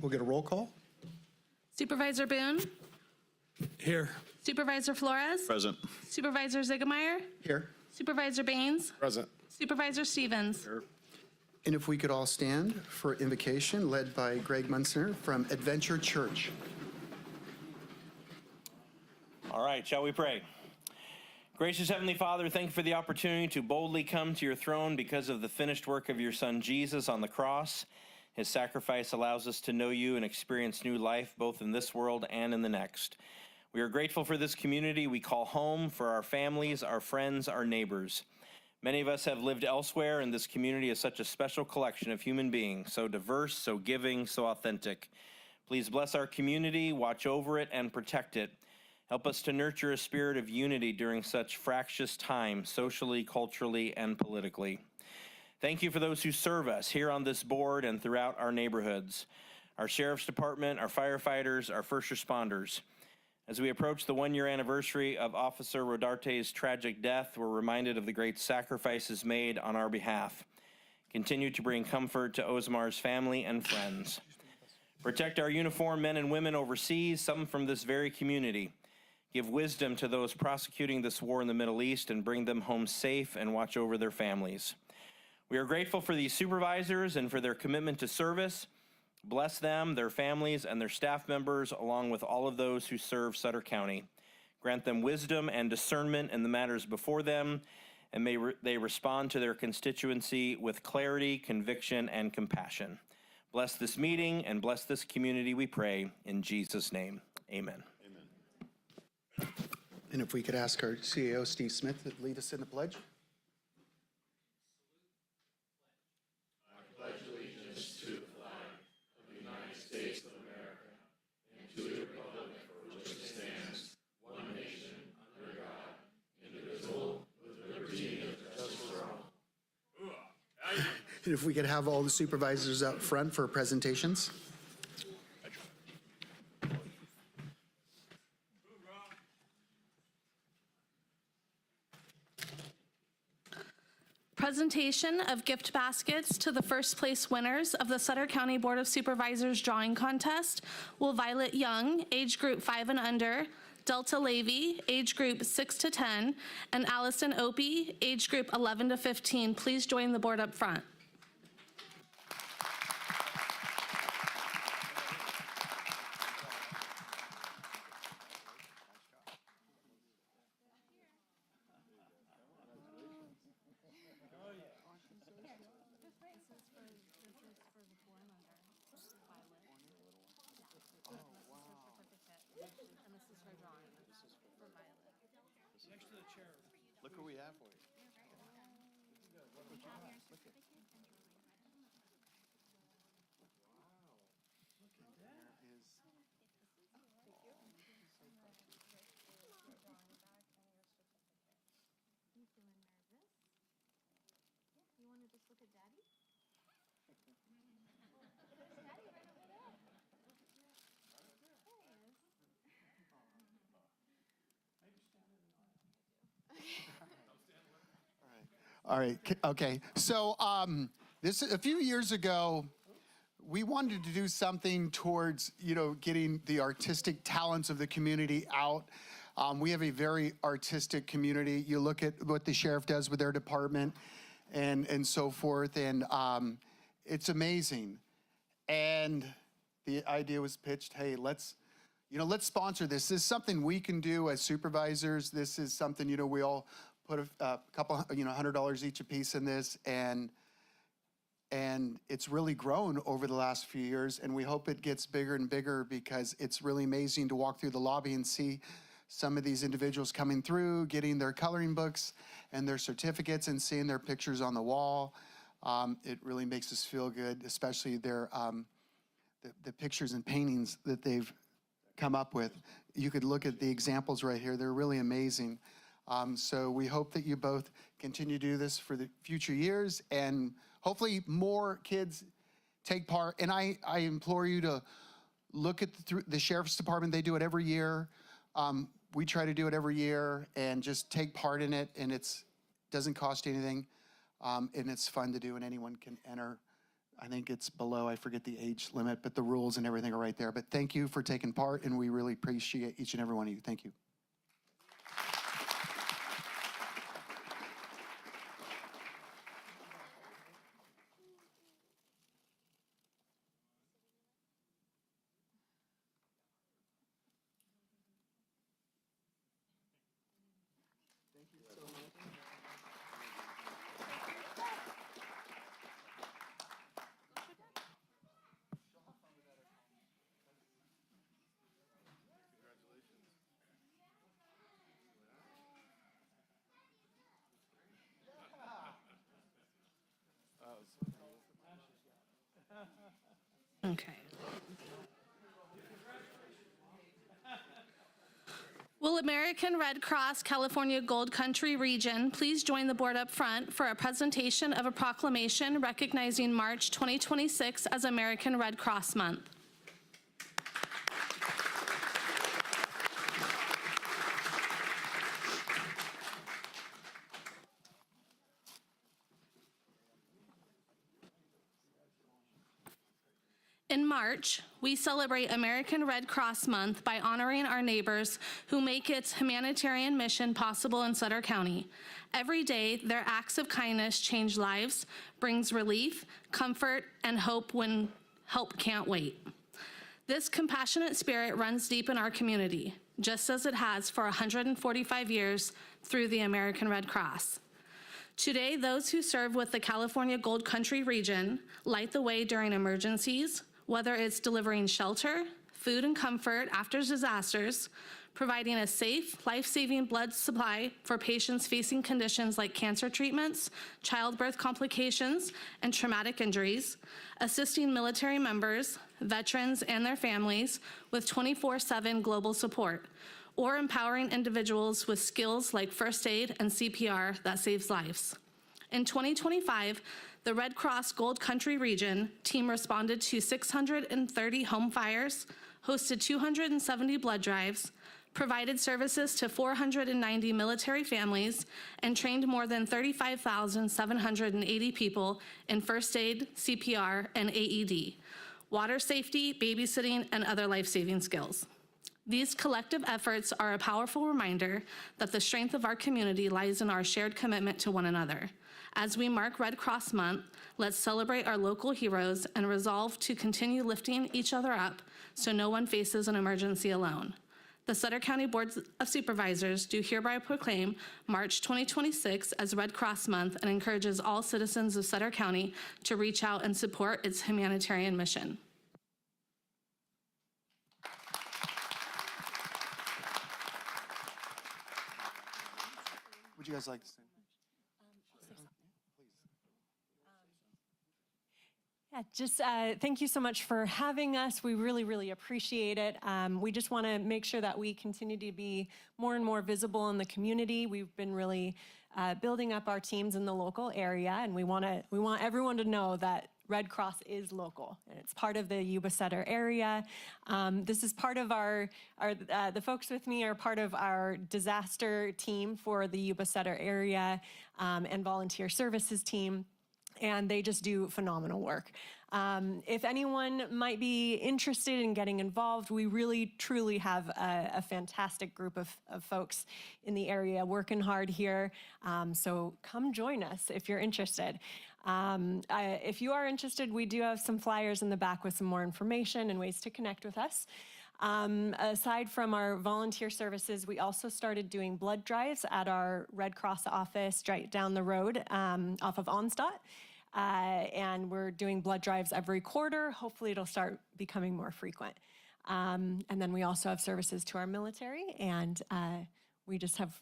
We'll get a roll call. Supervisor Boone? Here. Supervisor Flores? Present. Supervisor Ziegemeier? Here. Supervisor Baines? Present. Supervisor Stevens? Here. And if we could all stand for invocation led by Greg Munster from Adventure Church. All right, shall we pray? Gracious Heavenly Father, thank you for the opportunity to boldly come to your throne because of the finished work of your Son Jesus on the cross. His sacrifice allows us to know you and experience new life both in this world and in the next. We are grateful for this community we call home, for our families, our friends, our neighbors. Many of us have lived elsewhere, and this community is such a special collection of human beings, so diverse, so giving, so authentic. Please bless our community, watch over it, and protect it. Help us to nurture a spirit of unity during such fractious times, socially, culturally, and politically. Thank you for those who serve us here on this board and throughout our neighborhoods, our sheriff's department, our firefighters, our first responders. As we approach the one-year anniversary of Officer Rodarte's tragic death, we're reminded of the great sacrifices made on our behalf. Continue to bring comfort to Osmar's family and friends. Protect our uniformed men and women overseas, some from this very community. Give wisdom to those prosecuting this war in the Middle East and bring them home safe and watch over their families. We are grateful for these supervisors and for their commitment to service. Bless them, their families, and their staff members, along with all of those who serve Sutter County. Grant them wisdom and discernment in the matters before them, and may they respond to their constituency with clarity, conviction, and compassion. Bless this meeting and bless this community, we pray, in Jesus' name. Amen. And if we could ask our CAO, Steve Smith, to lead us in the pledge. And if we could have all the supervisors up front for presentations. Presentation of gift baskets to the first place winners of the Sutter County Board of Supervisors drawing contest will Violet Young, age group 5 and under, Delta Levy, age group 6 to 10, and Allison Opie, age group 11 to 15. Please join the board up front. Look who we have for you. You feeling nervous? Yeah. You want to just look at Daddy? There's Daddy right over there. There he is. All right. Okay. So this a few years ago, we wanted to do something towards, getting the artistic talents of the community out. We have a very artistic community. You look at what the sheriff does with their department and so forth, and it's amazing. And the idea was pitched, hey, let's sponsor this. This is something we can do as supervisors. This is something, we all put a couple, $100 each a piece in this, and it's really grown over the last few years, and we hope it gets bigger and bigger because it's really amazing to walk through the lobby and see some of these individuals coming through, getting their coloring books and their certificates and seeing their pictures on the wall. It really makes us feel good, especially their the pictures and paintings that they've come up with. You could look at the examples right here. They're really amazing. So we hope that you both continue to do this for the future years, and hopefully more kids take part. And I implore you to look at the Sheriff's Department. They do it every year. We try to do it every year and just take part in it, and it doesn't cost you anything, and it's fun to do, and anyone can enter I think it's below, I forget the age limit, but the rules and everything are right there. But thank you for taking part, and we really appreciate each and every one of you. Thank you. Okay. Will American Red Cross California Gold Country Region please join the board up front for a presentation of a proclamation recognizing March 2026 as American Red Cross Month? In March, we celebrate American Red Cross Month by honoring our neighbors who make its humanitarian mission possible in Sutter County. Every day, their acts of kindness change lives, brings relief, comfort, and hope when help can't wait. This compassionate spirit runs deep in our community, just as it has for 145 years through the American Red Cross. Today, those who serve with the California Gold Country region light the way during emergencies, whether it's delivering shelter, food, and comfort after disasters, providing a safe, life-saving blood supply for patients facing conditions like cancer treatments, childbirth complications, and traumatic injuries, assisting military members, veterans, and their families with 24/7 global support, or empowering individuals with skills like first aid and CPR that saves lives. In 2025, the Red Cross Gold Country region team responded to 630 home fires, hosted 270 blood drives, provided services to 490 military families, and trained more than 35,780 people in first aid, CPR, and AED, water safety, babysitting, and other life-saving skills. These collective efforts are a powerful reminder that the strength of our community lies in our shared commitment to one another. As we mark Red Cross Month, let's celebrate our local heroes and resolve to continue lifting each other up so no one faces an emergency alone. The Sutter County Board of Supervisors do hereby proclaim March 2026 as Red Cross Month and encourages all citizens of Sutter County to reach out and support its humanitarian mission. Would you guys like to say? Yeah, just thank you so much for having us. We really, really appreciate it. We just want to make sure that we continue to be more and more visible in the community. We've been really building up our teams in the local area, and we want everyone to know that Red Cross is local, and it's part of the Yuba Sutter area. This is part of the folks with me are part of our disaster team for the Yuba Sutter area and volunteer services team. And they just do phenomenal work. If anyone might be interested in getting involved, we really, truly have a fantastic group of folks in the area working hard here. So come join us if you're interested. If you are interested, we do have some flyers in the back with some more information and ways to connect with us. Aside from our volunteer services, we also started doing blood drives at our Red Cross office right down the road off of Onstadt. And we're doing blood drives every quarter. Hopefully it'll start becoming more frequent. And then we also have services to our military, and we just have,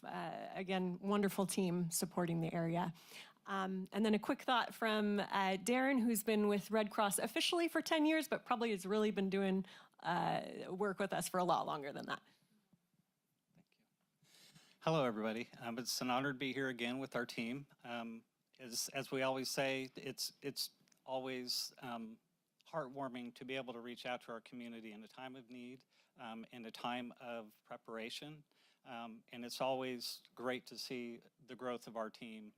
again, wonderful team supporting the area. And then a quick thought from Darren, who's been with Red Cross officially for 10 years, but probably has really been doing work with us for a lot longer than that. Hello, everybody. It's an honor to be here again with our team. As we always say, it's always heartwarming to be able to reach out to our community in a time of need, in a time of preparation. And it's always great to see the growth of our team.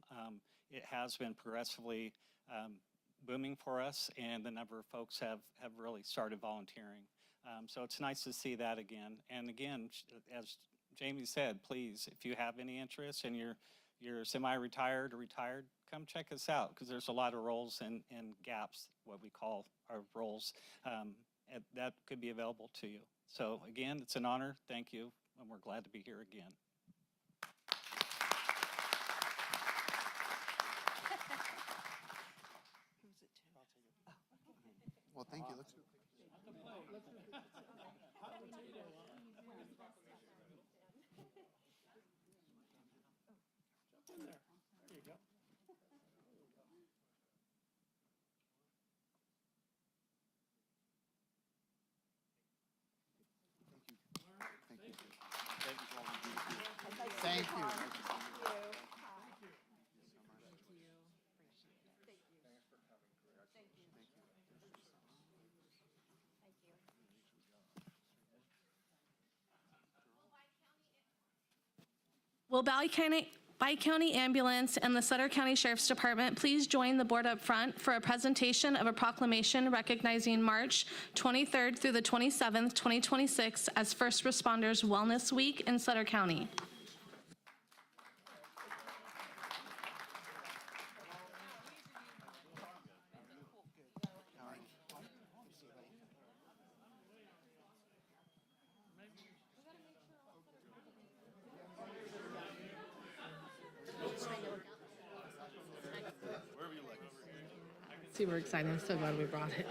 It has been progressively booming for us, and the number of folks have really started volunteering. So it's nice to see that again. And again, as Jamie said, please, if you have any interest and you're semi-retired or retired, come check us out, because there's a lot of roles and gaps, what we call our roles, that could be available to you. So again, it's an honor. Thank you, and we're glad to be here again. Well, thank you. Let's Thank you. Will Bi-County Ambulance and the Sutter County Sheriff's Department please join the board up front for a presentation of a proclamation recognizing March 23rd through the 27th, 2026 as First Responders Wellness Week in Sutter County. Super excited. I'm so glad we brought it.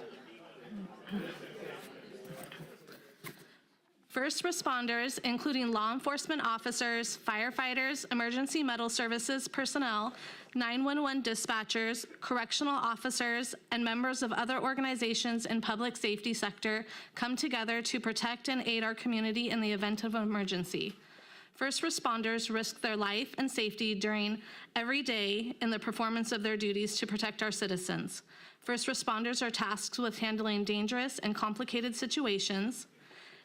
First responders, including law enforcement officers, firefighters, emergency medical services personnel, 911 dispatchers, correctional officers, and members of other organizations in public safety sector come together to protect and aid our community in the event of an emergency. First responders risk their life and safety during every day in the performance of their duties to protect our citizens. First responders are tasked with handling dangerous and complicated situations.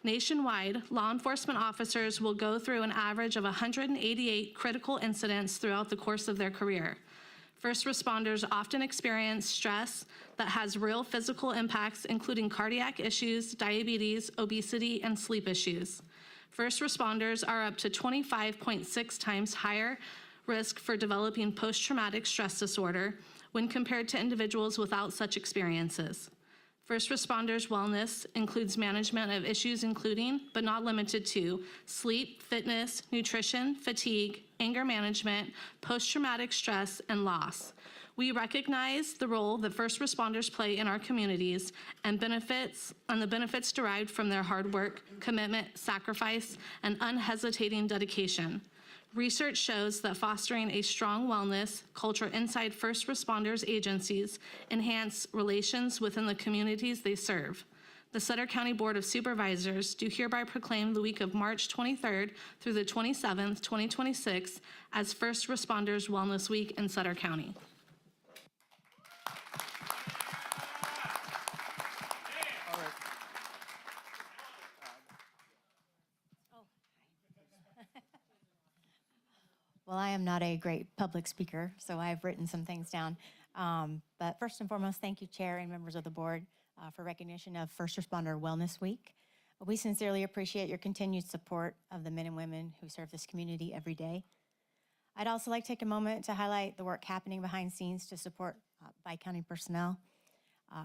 Nationwide, law enforcement officers will go through an average of 188 critical incidents throughout the course of their career. First responders often experience stress that has real physical impacts, including cardiac issues, diabetes, obesity, and sleep issues. First responders are up to 25.6 times higher risk for developing post-traumatic stress disorder when compared to individuals without such experiences. First responders' wellness includes management of issues including, but not limited to, sleep, fitness, nutrition, fatigue, anger management, post-traumatic stress, and loss. We recognize the role that first responders play in our communities and the benefits derived from their hard work, commitment, sacrifice, and unhesitating dedication. Research shows that fostering a strong wellness culture inside first responders agencies enhance relations within the communities they serve. The Sutter County Board of Supervisors do hereby proclaim the week of March 23rd through the 27th, 2026 as First Responders Wellness Week in Sutter County. Well, I am not a great public speaker, so I've written some things down. But first and foremost, thank you, Chair and members of the board, for recognition of First Responder Wellness Week. We sincerely appreciate your continued support of the men and women who serve this community every day. I'd also like to take a moment to highlight the work happening behind scenes to support Bi-County personnel.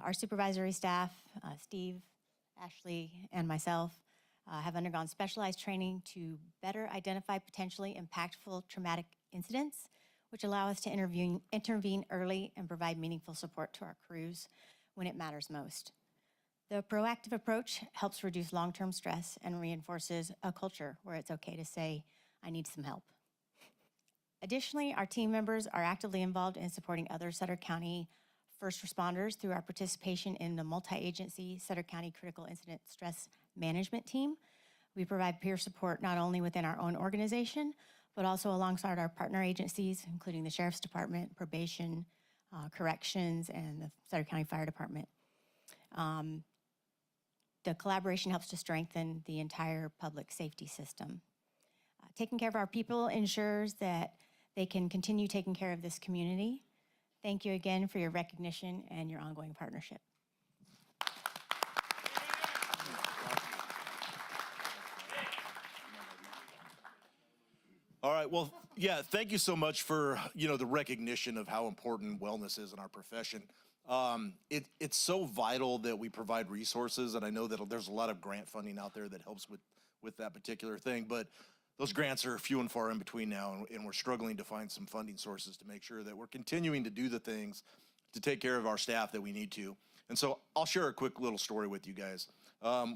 Our supervisory staff, Steve, Ashley, and myself, have undergone specialized training to better identify potentially impactful traumatic incidents, which allow us to intervene early and provide meaningful support to our crews when it matters most. The proactive approach helps reduce long-term stress and reinforces a culture where it's okay to say, I need some help. Additionally, our team members are actively involved in supporting other Sutter County first responders through our participation in the multi-agency Sutter County Critical Incident Stress Management Team. We provide peer support not only within our own organization, but also alongside our partner agencies, including the Sheriff's Department, Probation, Corrections, and the Sutter County Fire Department. The collaboration helps to strengthen the entire public safety system. Taking care of our people ensures that they can continue taking care of this community. Thank you again for your recognition and your ongoing partnership. All right. Well, yeah, thank you so much for, the recognition of how important wellness is in our profession. It's so vital that we provide resources, and I know that there's a lot of grant funding out there that helps with that particular thing, but those grants are few and far in between now, and we're struggling to find some funding sources to make sure that we're continuing to do the things to take care of our staff that we need to. And so I'll share a quick little story with you guys.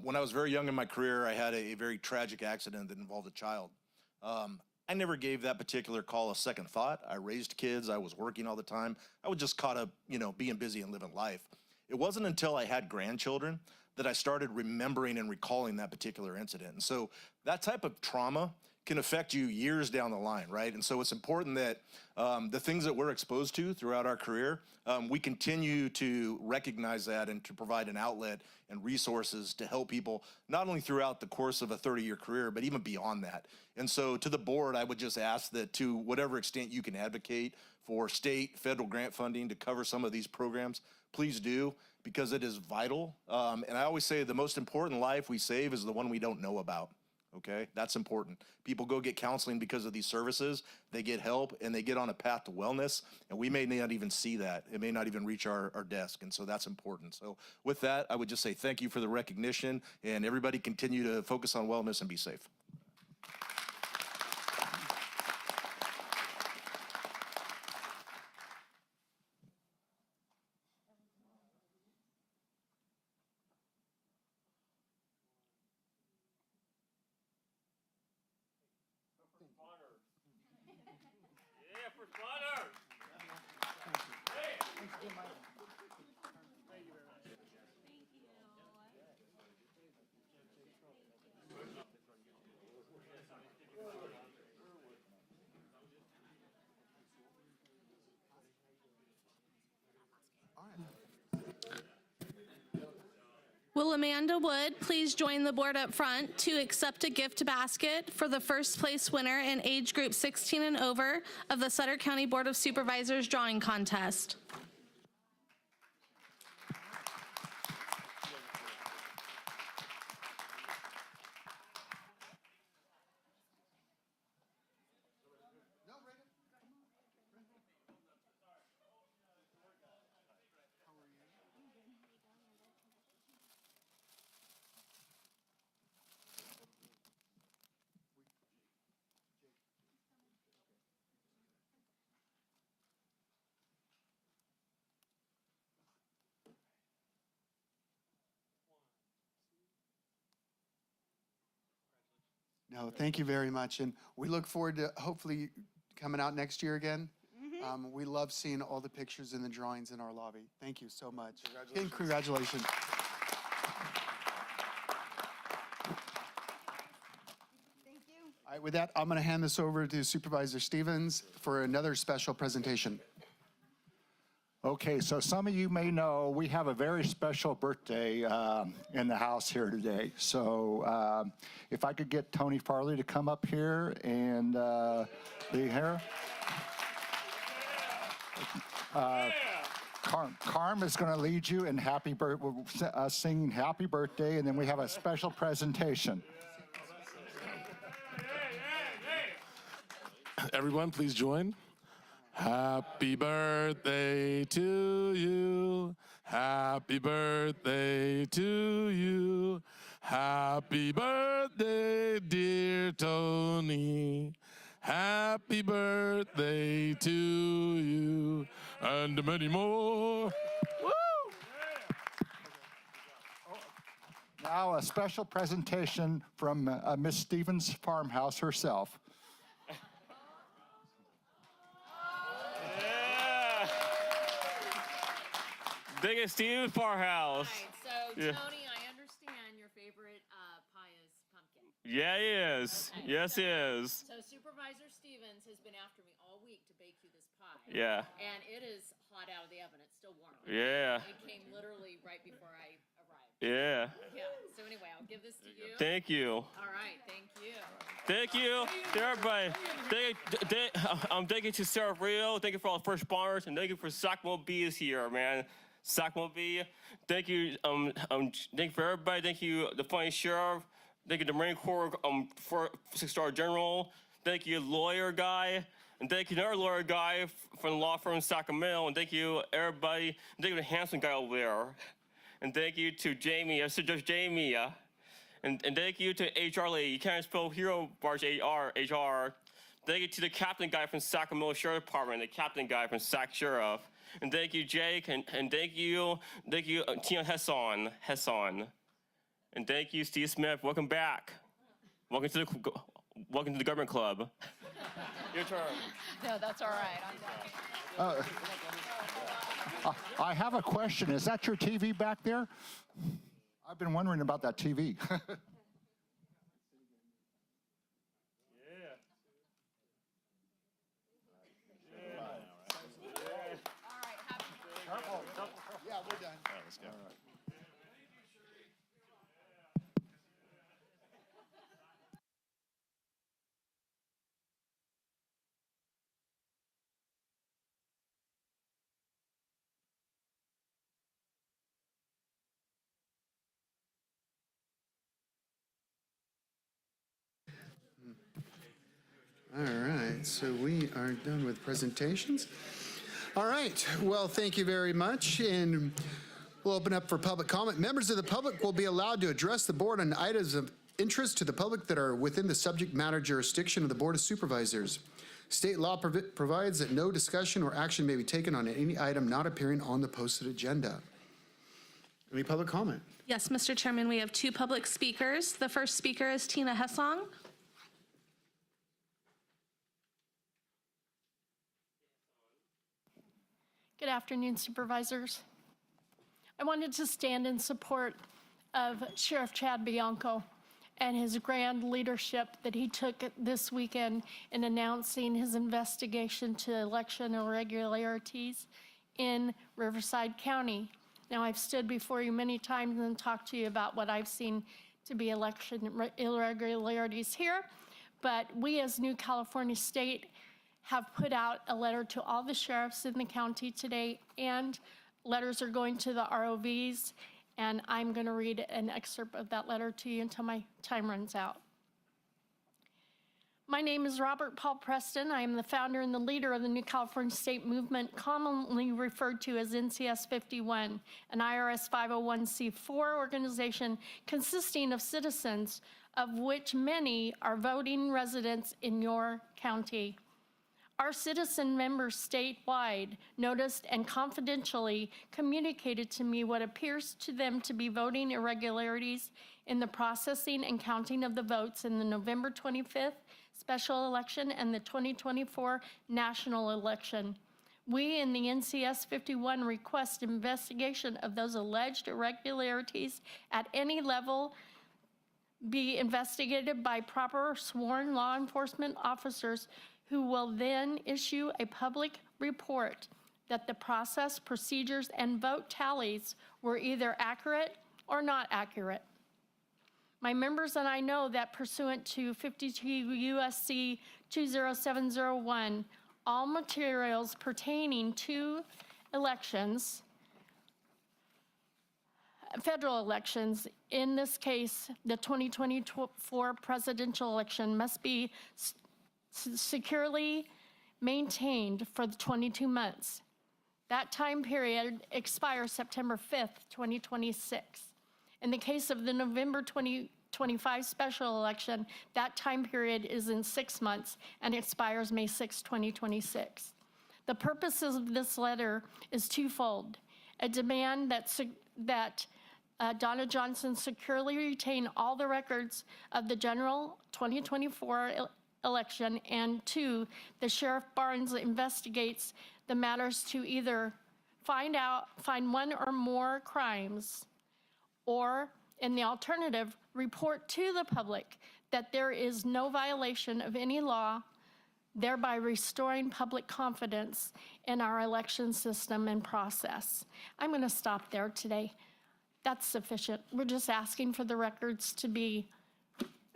When I was very young in my career, I had a very tragic accident that involved a child. I never gave that particular call a second thought. I raised kids. I was working all the time. I was just caught up, being busy and living life. It wasn't until I had grandchildren that I started remembering and recalling that particular incident. And so that type of trauma can affect you years down the line, right? And so it's important that the things that we're exposed to throughout our career, we continue to recognize that and to provide an outlet and resources to help people, not only throughout the course of a 30-year career, but even beyond that. And so to the board, I would just ask that to whatever extent you can advocate for state, federal grant funding to cover some of these programs, please do, because it is vital. And I always say the most important life we save is the one we don't know about. Okay, that's important. People go get counseling because of these services, they get help, and they get on a path to wellness, and we may not even see that. It may not even reach our desk, and so that's important. So with that, I would just say thank you for the recognition, and everybody continue to focus on wellness and be safe. Will Amanda Wood please join the board up front to accept a gift basket for the first place winner in age group 16 and over of the Sutter County Board of Supervisors drawing contest? No, thank you very much. And we look forward to hopefully coming out next year again. We love seeing all the pictures and the drawings in our lobby. Thank you so much. And congratulations. Thank you. All right, with that, I'm going to hand this over to Supervisor Stevens for another special presentation. Okay, so some of you may know we have a very special birthday in the house here today. So if I could get Tony Farley to come up here and be here. Carm is going to lead you in singing Happy Birthday, and then we have a special presentation. Everyone, please join. Happy birthday to you. Happy birthday to you. Happy birthday, dear Tony. Happy birthday to you. And many more. Woo! Now a special presentation from Miss Stevens Farmhouse herself. Biggest Stevens Farmhouse. All right, so Tony, I understand your favorite pie is pumpkin. Yeah, he is. Okay, Yes, he is. So Supervisor Stevens has been after me all week to bake you this pie. Yeah. And it is hot out of the oven. It's still warm. Yeah. It came literally right before I arrived. Yeah. Yeah. So anyway, I'll give this to you. Thank you. All right. Thank you. Thank you to everybody. Thank you to Sarah Rio. Thank you for all the first responders, and thank you for Sackmo B is here, man. Sackmo B. Thank you. Thank you for everybody. Thank you, the funny sheriff. Thank you, the Marine Corps for 6-star general. Thank you, lawyer guy. And thank you to our lawyer guy from the law firm in Sacramento. And thank you, everybody. And thank you to the handsome guy over there. And thank you to Jamie, Judge Jamie. And thank you to HR lady. You can't spell hero bars HR. Thank you to the captain guy from Sacramento Sheriff Department, the captain guy from Sac Sheriff. And thank you, Jake. And thank you, Tina Hesson. And thank you, Steve Smith. Welcome back. Welcome to the government club. Your turn. No, that's all right. I have a question. Is that your TV back there? I've been wondering about that TV. Yeah, we're done. All right, let's go. All right, so we are done with presentations. All right, well, thank you very much, and we'll open up for public comment. Members of the public will be allowed to address the board on items of interest to the public that are within the subject matter jurisdiction of the Board of Supervisors. State law provides that no discussion or action may be taken on any item not appearing on the posted agenda. Any public comment? Yes, Mr. Chairman, we have 2 public speakers. The first speaker is Tina Hessong. Good afternoon, Supervisors. I wanted to stand in support of Sheriff Chad Bianco and his grand leadership that he took this weekend in announcing his investigation to election irregularities in Riverside County. Now, I've stood before you many times and talked to you about what I've seen to be election irregularities here, but we as New California State have put out a letter to all the sheriffs in the county today, and letters are going to the ROVs, and I'm going to read an excerpt of that letter to you until my time runs out. My name is Robert Paul Preston. I am the founder and the leader of the New California State Movement, commonly referred to as NCS 51, an IRS 501c4 organization consisting of citizens, of which many are voting residents in your county. Our citizen members statewide noticed and confidentially communicated to me what appears to them to be voting irregularities in the processing and counting of the votes in the November 25th special election and the 2024 national election. We in the NCS 51 request investigation of those alleged irregularities at any level be investigated by proper sworn law enforcement officers who will then issue a public report that the process, procedures, and vote tallies were either accurate or not accurate. My members and I know that pursuant to 52 USC 20701, all materials pertaining to elections, federal elections, in this case, the 2024 presidential election, must be securely maintained for the 22 months. That time period expires September 5th, 2026. In the case of the November 2025 special election, that time period is in 6 months and expires May 6, 2026. The purpose of this letter is twofold: a demand that Donna Johnson securely retain all the records of the general 2024 election, and 2, the Sheriff Barnes investigates the matters to either find one or more crimes, or in the alternative, report to the public that there is no violation of any law, thereby restoring public confidence in our election system and process. I'm going to stop there today. That's sufficient. We're just asking for the records to be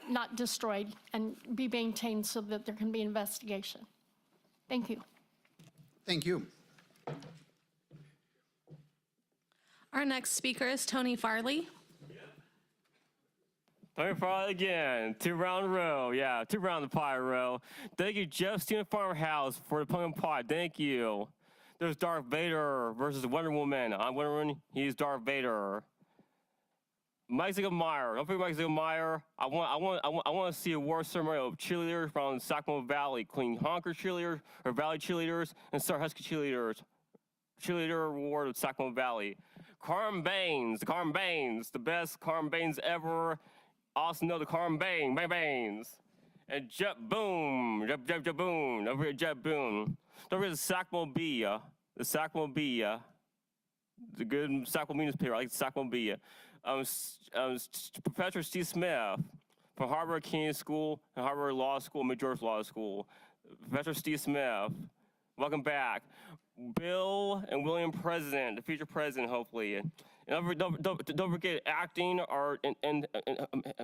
not destroyed and be maintained so that there can be investigation. Thank you. Thank you. Our next speaker is Tony Farley. Tony Farley again, 2 round row. Yeah, 2 round the pie row. Thank you, Jeff Stephen Farmhouse, for the pumpkin pie. Thank you. There's Darth Vader versus Wonder Woman. I'm Wonder Woman. He's Darth Vader. Mike Ziegelmeyer. Don't forget Mike Ziegelmeyer. I want to see a war ceremony of cheerleaders from Sacramento Valley, Queen Honker cheerleaders, or Valley cheerleaders, and Star Husky cheerleaders. Cheerleader award of Sacramento Valley. Carm Baines, the best Carm Baines ever. Also know the Carm Baines. And Jet Boom, Jet Boom. Don't forget Jet Boom. Don't forget the Sacramento Bee. The good Sacramento newspaper. I like the Sacramento Bee. Professor Steve Smith from Harvard Kennedy School and Harvard Law School, Mid-Georgia Law School. Professor Steve Smith, welcome back. Bill and William President, the future president, hopefully. And don't forget acting or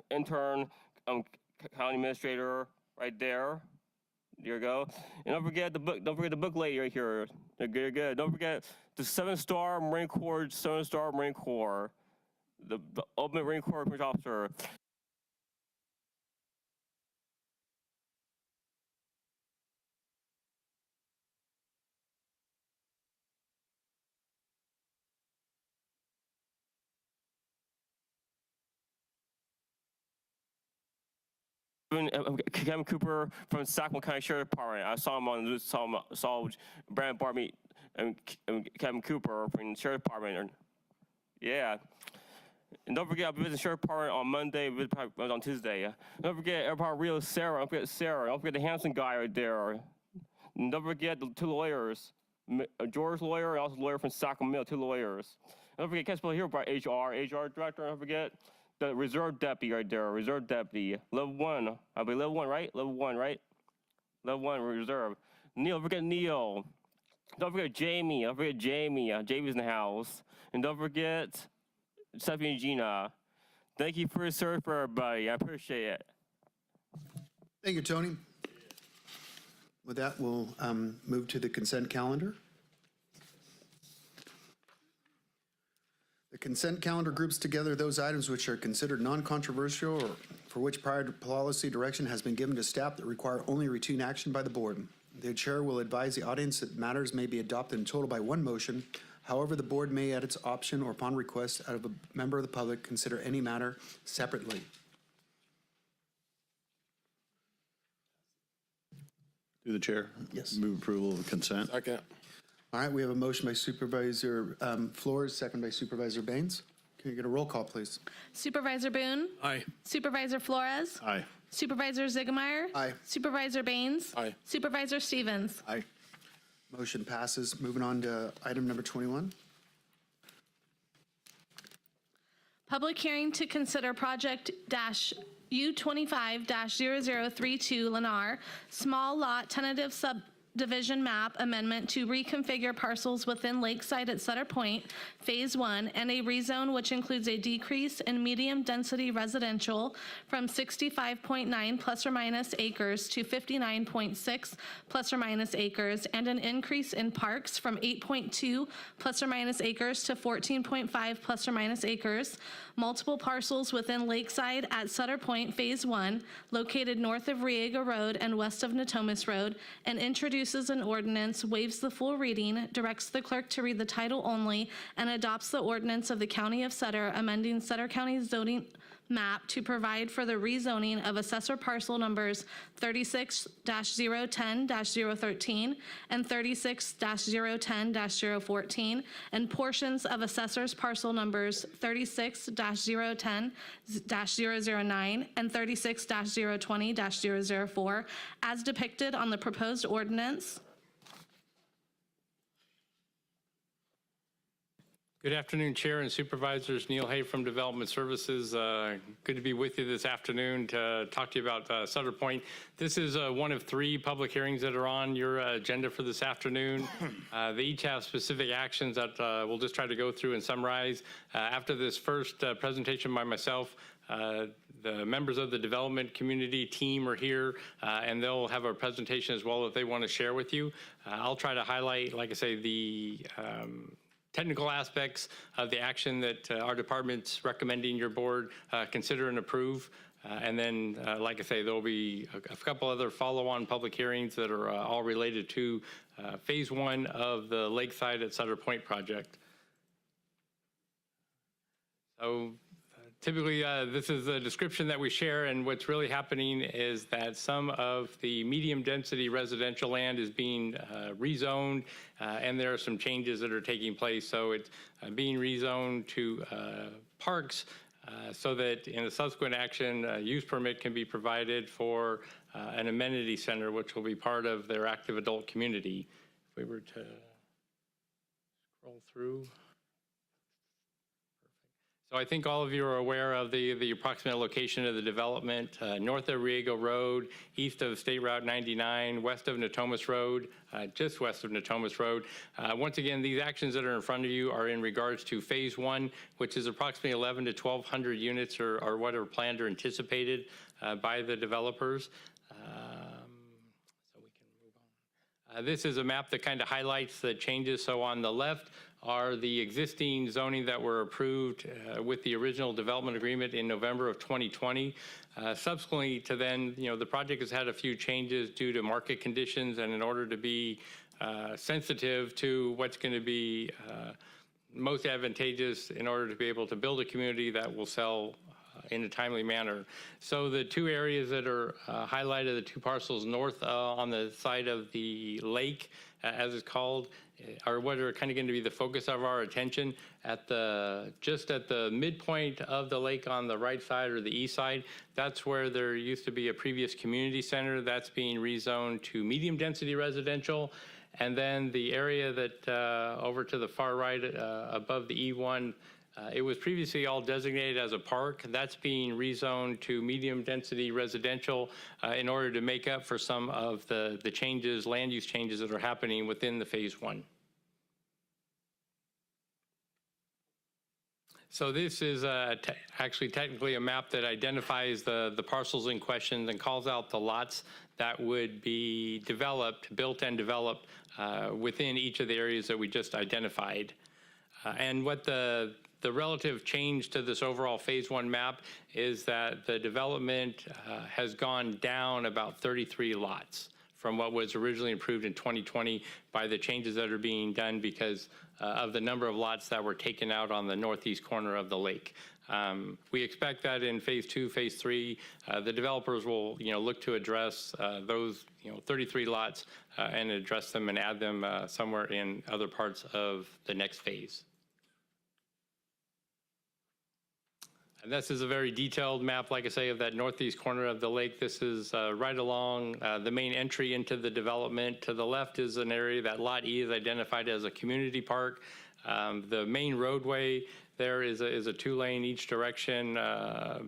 intern, county administrator, right there. There you go. And don't forget the book. Don't forget the book lady right here. They're good. Don't forget the 7-star Marine Corps, the ultimate Marine Corps police officer. Kevin Cooper from Sacramento County Sheriff Department. I saw him on saw Brandon Barmy and Kevin Cooper from the Sheriff Department. Yeah. And don't forget, I'll be visiting the Sheriff Department on Monday, on Tuesday. Don't forget, everybody, Rio Sarah. Don't forget Sarah. Don't forget the Hanson guy right there. And don't forget the 2 lawyers, George lawyer and also the lawyer from Sacramento, 2 lawyers. And don't forget, can't spell here about HR director. Don't forget the reserve deputy right there, reserve deputy, level 1. I believe level 1, right? Level 1, right? Level 1 reserve. Neil, don't forget Neil. Don't forget Jamie. Don't forget Jamie. Jamie's in the house. And don't forget Stephanie and Gina. Thank you for your service for everybody. I appreciate it. Thank you, Tony. With that, we'll move to the consent calendar. The consent calendar groups together those items which are considered non-controversial or for which prior policy direction has been given to staff that require only routine action by the board. The chair will advise the audience that matters may be adopted in total by one motion. However, the board may, at its option or upon request out of a member of the public, consider any matter separately. Through the chair. Yes. Move approval of consent. Second. All right, we have a motion by Supervisor Flores, second by Supervisor Baines. Can you get a roll call, please? Supervisor Boone? Aye. Supervisor Flores? Aye. Supervisor Ziegelmeyer? Aye. Supervisor Baines? Aye. Supervisor Stevens? Aye. Motion passes. Moving on to item number 21. Public hearing to consider project U25-0032 Lennar, small lot tentative subdivision map amendment to reconfigure parcels within Lakeside at Sutter Point, Phase 1, and a rezone which includes a decrease in medium-density residential from 65.9 plus or minus acres to 59.6 plus or minus acres, and an increase in parks from 8.2 plus or minus acres to 14.5 plus or minus acres, multiple parcels within Lakeside at Sutter Point, Phase 1, located north of Riega Road and west of Natomas Road, and introduces an ordinance, waives the full reading, directs the clerk to read the title only, and adopts the ordinance of the County of Sutter, amending Sutter County zoning map to provide for the rezoning of assessor parcel numbers 36-010-013 and 36-010-014, and portions of assessors parcel numbers 36-010-009 and 36-020-004 as depicted on the proposed ordinance. Good afternoon, Chair and Supervisors. Neil Hay from Development Services. Good to be with you this afternoon to talk to you about Sutter Point. This is one of 3 public hearings that are on your agenda for this afternoon. They each have specific actions that we'll just try to go through and summarize. After this first presentation by myself, the members of the development community team are here, and they'll have a presentation as well that they want to share with you. I'll try to highlight, like I say, the technical aspects of the action that our department's recommending your board consider and approve. And then, like I say, there'll be a couple other follow-on public hearings that are all related to phase 1 of the Lakeside at Sutter Point project. So typically, this is a description that we share, and what's really happening is that some of the medium-density residential land is being rezoned, and there are some changes that are taking place. So it's being rezoned to parks, so that in a subsequent action, a use permit can be provided for an amenity center, which will be part of their active adult community. If we were to scroll through. So I think all of you are aware of the approximate location of the development, north of Riego Road, east of State Route 99, west of Natomas Road, just west of Natomas Road. Once again, these actions that are in front of you are in regards to phase 1, which is approximately 1,100 to 1,200 units or what are planned or anticipated by the developers. So we can move on. This is a map that kind of highlights the changes. So on the left are the existing zoning that were approved with the original development agreement in November of 2020. Subsequently to then, the project has had a few changes due to market conditions, and in order to be sensitive to what's going to be most advantageous in order to be able to build a community that will sell in a timely manner. So the two areas that are highlighted, the two parcels north on the side of the lake, as it's called, are what are kind of going to be the focus of our attention. Just at the midpoint of the lake on the right side or the east side, that's where there used to be a previous community center that's being rezoned to medium density residential. And then the area that over to the far right above the E1, it was previously all designated as a park. That's being rezoned to medium density residential in order to make up for some of the changes, land use changes that are happening within the phase 1. So this is actually technically a map that identifies the parcels in question and calls out the lots that would be developed, built and developed within each of the areas that we just identified. And what the relative change to this overall phase 1 map is that the development has gone down about 33 lots from what was originally approved in 2020 by the changes that are being done because of the number of lots that were taken out on the northeast corner of the lake. We expect that in phase 2, phase 3, the developers will, look to address those, 33 lots and address them and add them somewhere in other parts of the next phase. And this is a very detailed map, like I say, of that northeast corner of the lake. This is right along the main entry into the development. To the left is an area that Lot E is identified as a community park. The main roadway there is a 2-lane each direction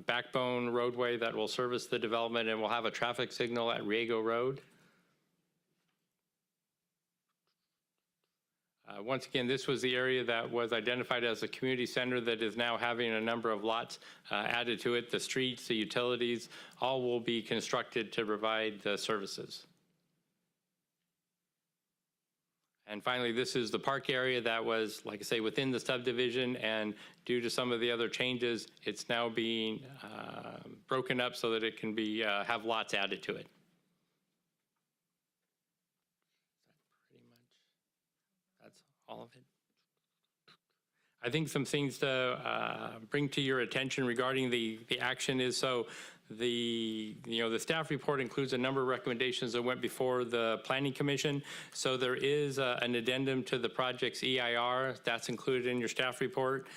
backbone roadway that will service the development and will have a traffic signal at Riego Road. Once again, this was the area that was identified as a community center that is now having a number of lots added to it. The streets, the utilities, all will be constructed to provide the services. And finally, this is the park area that was, like I say, within the subdivision, and due to some of the other changes, it's now being broken up so that it can be have lots added to it. All of it. I think some things to bring to your attention regarding the action is the staff report includes a number of recommendations that went before the Planning Commission. So there is an addendum to the project's EIR that's included in your staff report.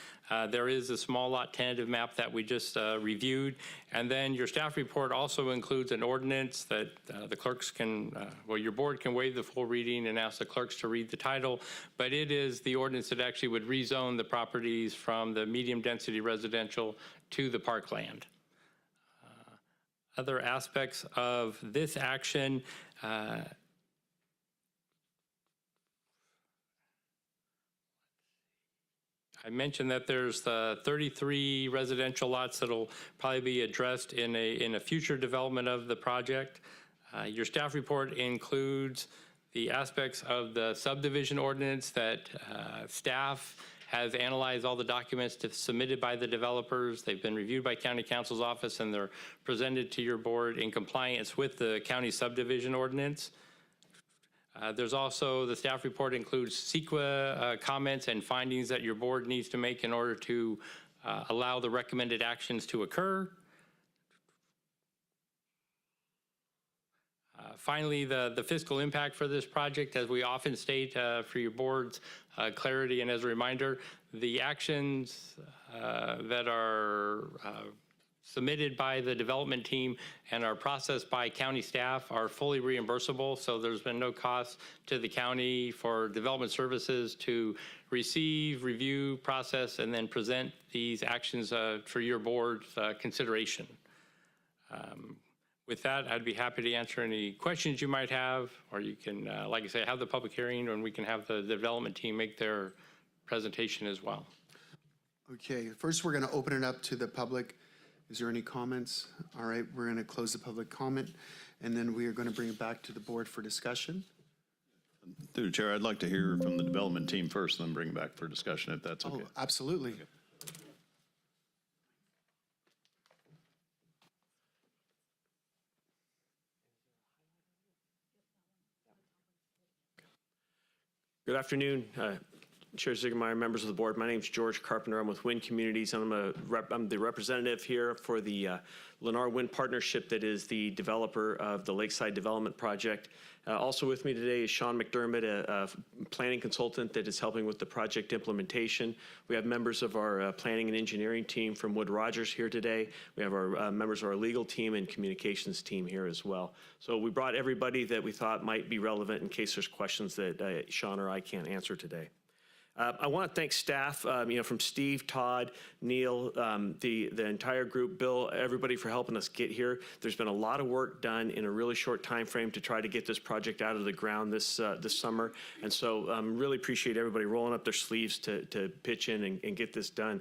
There is a small lot tentative map that we just reviewed. And then your staff report also includes an ordinance that the clerks can, your board can waive the full reading and ask the clerks to read the title. But it is the ordinance that actually would rezone the properties from the medium density residential to the parkland. Other aspects of this action, I mentioned that there's 33 residential lots that'll probably be addressed in a future development of the project. Your staff report includes the aspects of the subdivision ordinance that staff has analyzed all the documents submitted by the developers. They've been reviewed by County Counsel's office and they're presented to your board in compliance with the county subdivision ordinance. There's also, the staff report includes CEQA comments and findings that your board needs to make in order to allow the recommended actions to occur. Finally, the fiscal impact for this project, as we often state for your board's clarity and as a reminder, the actions that are submitted by the development team and are processed by county staff are fully reimbursable, so there's been no cost to the county for development services to receive, review, process, and then present these actions for your board's consideration. With that, I'd be happy to answer any questions you might have, or you can, like I say, have the public hearing and we can have the development team make their presentation as well. Okay, first we're going to open it up to the public. Is there any comments? All right, we're going to close the public comment, and then we are going to bring it back to the board for discussion. Through the chair, I'd like to hear from the development team first, and then bring it back for discussion, if that's okay. Oh, absolutely. Okay. Good afternoon, Chair Ziegemeier, members of the board. My name is George Carpenter. I'm with Wind Communities. I'm the representative here for the Lennar Wind Partnership that is the developer of the Lakeside Development Project. Also with me today is Sean McDermott, a planning consultant that is helping with the project implementation. We have members of our planning and engineering team from Wood Rogers here today. We have our members of our legal team and communications team here as well. So we brought everybody that we thought might be relevant in case there's questions that Sean or I can't answer today. I want to thank staff, from Steve, Todd, Neil, the entire group, Bill, everybody for helping us get here. There's been a lot of work done in a really short time frame to try to get this project out of the ground this summer. And so really appreciate everybody rolling up their sleeves to pitch in and get this done.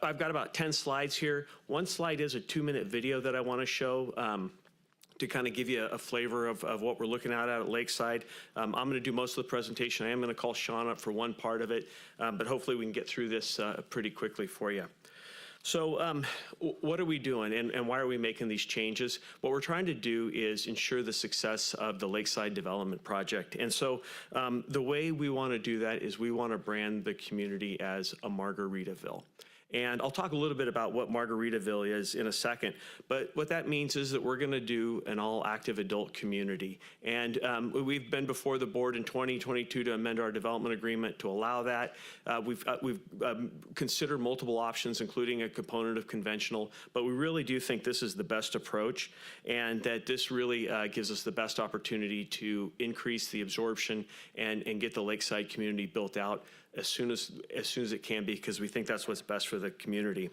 I've got about 10 slides here. One slide is a 2-minute video that I want to show. To kind of give you a flavor of what we're looking at Lakeside. I'm going to do most of the presentation. I am going to call Sean up for one part of it, but hopefully we can get through this pretty quickly for you. So what are we doing and why are we making these changes? What we're trying to do is ensure the success of the Lakeside Development Project. And so the way we want to do that is we want to brand the community as a Margaritaville. And I'll talk a little bit about what Margaritaville is in a second. But what that means is that we're going to do an all-active adult community. And we've been before the board in 2022 to amend our development agreement to allow that. We've considered multiple options, including a component of conventional. But we really do think this is the best approach, and that this really gives us the best opportunity to increase the absorption and get the Lakeside community built out as soon as it can be, because we think that's what's best for the community.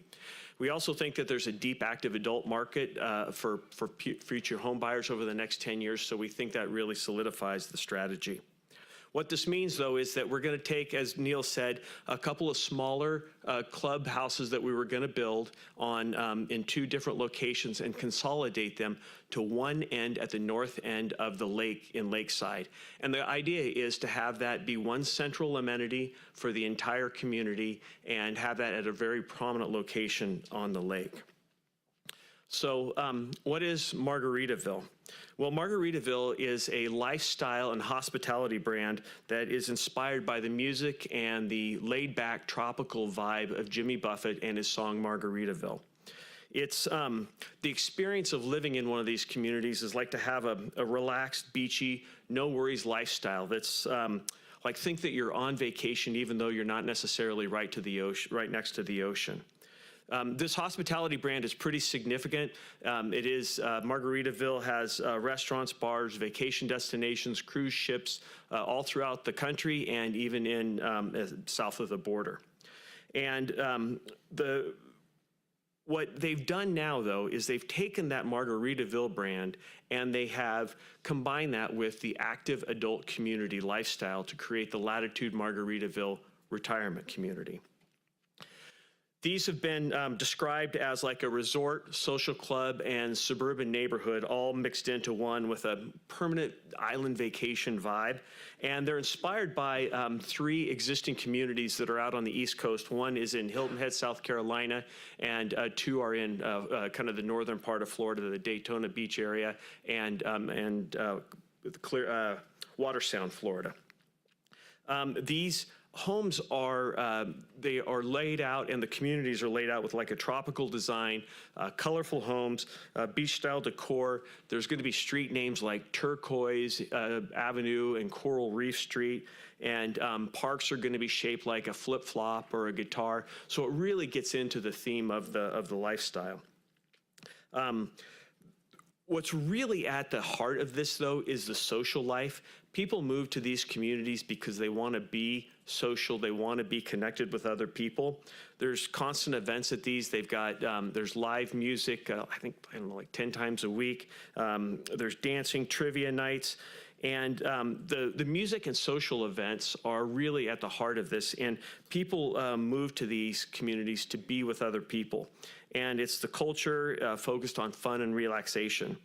We also think that there's a deep active adult market for future home buyers over the next 10 years, so we think that really solidifies the strategy. What this means, though, is that we're going to take, as Neil said, a couple of smaller clubhouses that we were going to build on in 2 different locations and consolidate them to one end at the north end of the lake in Lakeside. And the idea is to have that be one central amenity for the entire community and have that at a very prominent location on the lake. So what is Margaritaville? Well, Margaritaville is a lifestyle and hospitality brand that is inspired by the music and the laid-back tropical vibe of Jimmy Buffett and his song Margaritaville. It's the experience of living in one of these communities is like to have a relaxed, beachy, no worries lifestyle that's like think that you're on vacation even though you're not necessarily right to the ocean, right next to the ocean. This hospitality brand is pretty significant. It is, Margaritaville has restaurants, bars, vacation destinations, cruise ships, all throughout the country and even in south of the border. And what they've done now, though, is they've taken that Margaritaville brand and they have combined that with the active adult community lifestyle to create the Latitude Margaritaville retirement community. These have been described as like a resort, social club, and suburban neighborhood all mixed into one with a permanent island vacation vibe. And they're inspired by 3 existing communities that are out on the East Coast. One is in Hilton Head, South Carolina, and 2 are in kind of the northern part of Florida, the Daytona Beach area, and Water Sound, Florida. These homes are, they are laid out, and the communities are laid out with like a tropical design, colorful homes, beach-style decor. There's going to be street names like Turquoise Avenue and Coral Reef Street, and parks are going to be shaped like a flip-flop or a guitar. So it really gets into the theme of the lifestyle. What's really at the heart of this, though, is the social life. People move to these communities because they want to be social. They want to be connected with other people. There's constant events at these. They've got, there's live music, I don't know, like 10 times a week. There's dancing, trivia nights. And the music and social events are really at the heart of this. And people move to these communities to be with other people. And it's the culture focused on fun and relaxation.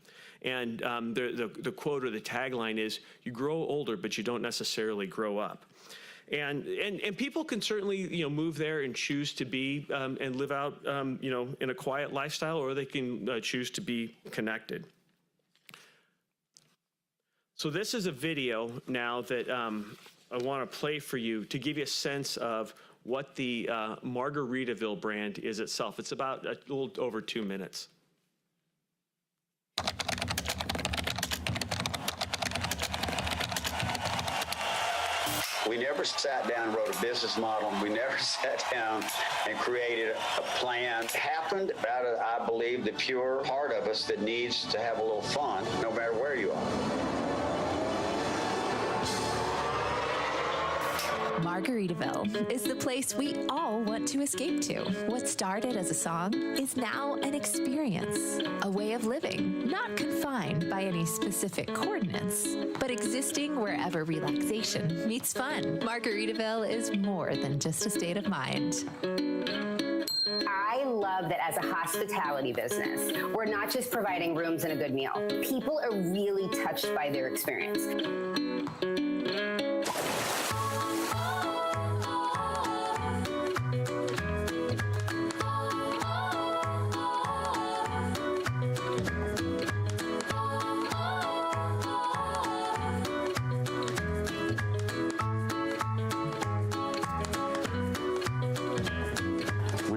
And the quote or the tagline is, you grow older, but you don't necessarily grow up. And people can certainly, move there and choose to be and live out, in a quiet lifestyle, or they can choose to be connected. So this is a video now that I want to play for you to give you a sense of what the Margaritaville brand is itself. It's about a little over 2 minutes. We never sat down and wrote a business model. We never sat down and created a plan. It happened out of, I believe, the pure part of us that needs to have a little fun, no matter where you are. Margaritaville is the place we all want to escape to. What started as a song is now an experience, a way of living, not confined by any specific coordinates, but existing wherever relaxation meets fun. Margaritaville is more than just a state of mind. I love that as a hospitality business, we're not just providing rooms and a good meal. People are really touched by their experience.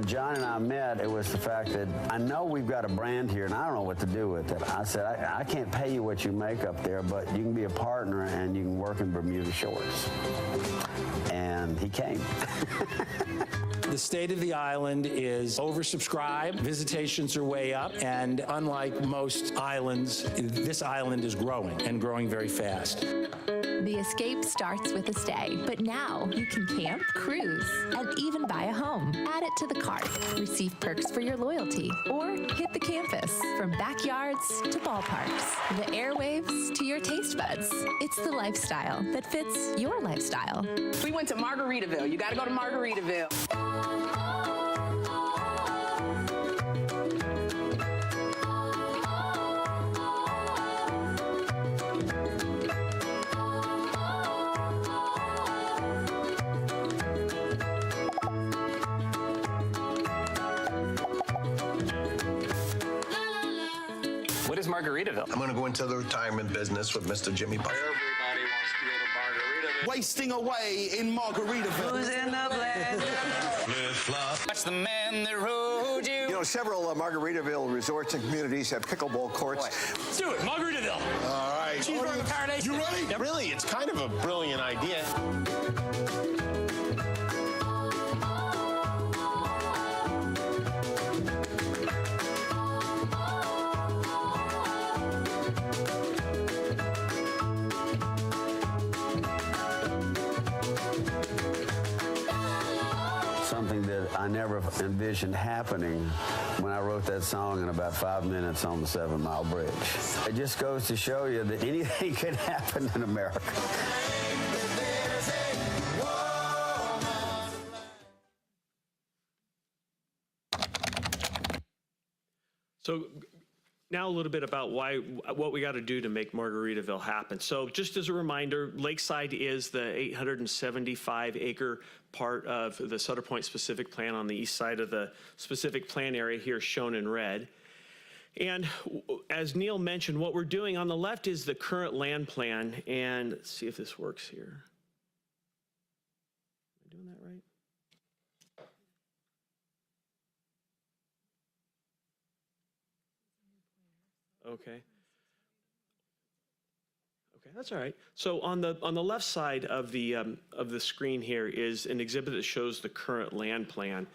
John and I met, it was the fact that I know we've got a brand here and I don't know what to do with it. I said, I can't pay you what you make up there, but you can be a partner and you can work in Bermuda Shorts. And he came. The state of the island is oversubscribed. Visitations are way up. And unlike most islands, this island is growing and growing very fast. The escape starts with a stay, but now you can camp, cruise, and even buy a home. Add it to the cart, receive perks for your loyalty, or hit the campus from backyards to ballparks, the airwaves to your taste buds. It's the lifestyle that fits your lifestyle. We went to Margaritaville. You got to go to Margaritaville. What is Margaritaville? I'm going to go into the retirement business with Mr. Jimmy Buffett. Everybody wants to go to Margaritaville. Wasting away in Margaritaville. Who's in the blend? That's the man that rode you. You know, several Margaritaville resorts and communities have pickleball courts. Let's do it, Margaritaville. All right. Cheeseburger paradise. You ready? Yeah, really, it's kind of a brilliant idea. Something that I never envisioned happening when I wrote that song in about 5 minutes on the 7 Mile Bridge. It just goes to show you that anything can happen in America. So now a little bit about what we got to do to make Margaritaville happen. So just as a reminder, Lakeside is the 875-acre part of the Sutter Point specific plan on the east side of the specific plan area here shown in red. And as Neil mentioned, what we're doing on the left is the current land plan. And let's see if this works here. Am I doing that right? Okay. Okay, that's all right. So on the left side of the screen here is an exhibit that shows the current land plan,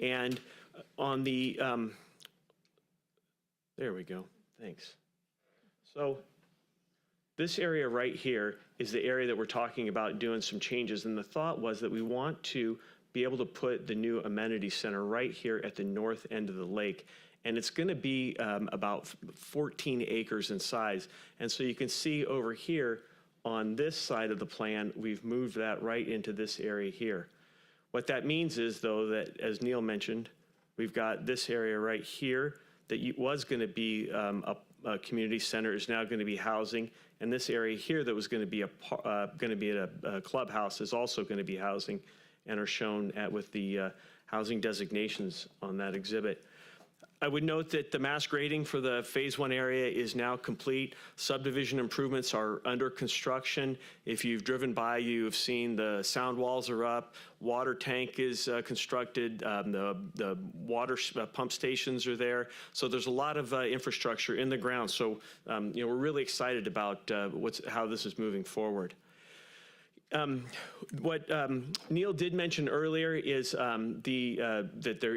and on the there we go. Thanks. So this area right here is the area that we're talking about doing some changes, and the thought was that we want to be able to put the new amenity center right here at the north end of the lake. And it's going to be about 14 acres in size. And so you can see over here on this side of the plan, we've moved that right into this area here. What that means is, though, that as Neil mentioned, we've got this area right here that was going to be a community center is now going to be housing. And this area here that was going to be a clubhouse is also going to be housing, and are shown with the housing designations on that exhibit. I would note that the mass grading for the phase 1 area is now complete. Subdivision improvements are under construction. If you've driven by, you've seen the sound walls are up, water tank is constructed, the water pump stations are there. So there's a lot of infrastructure in the ground. So we're really excited about how this is moving forward. What Neil did mention earlier is that there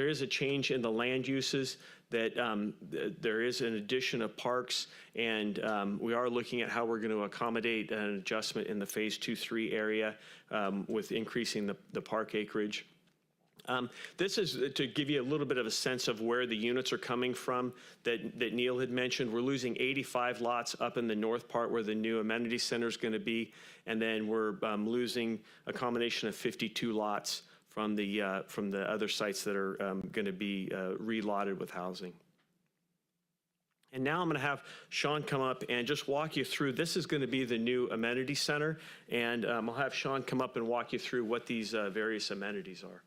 is a change in the land uses, that there is an addition of parks, and we are looking at how we're going to accommodate an adjustment in the phase 2-3 area with increasing the park acreage. This is to give you a little bit of a sense of where the units are coming from that Neil had mentioned. We're losing 85 lots up in the north part where the new amenity center is going to be, and then we're losing a combination of 52 lots from the other sites that are going to be relotted with housing. And now I'm going to have Sean come up and just walk you through. This is going to be the new amenity center, and I'll have Sean come up and walk you through what these various amenities are.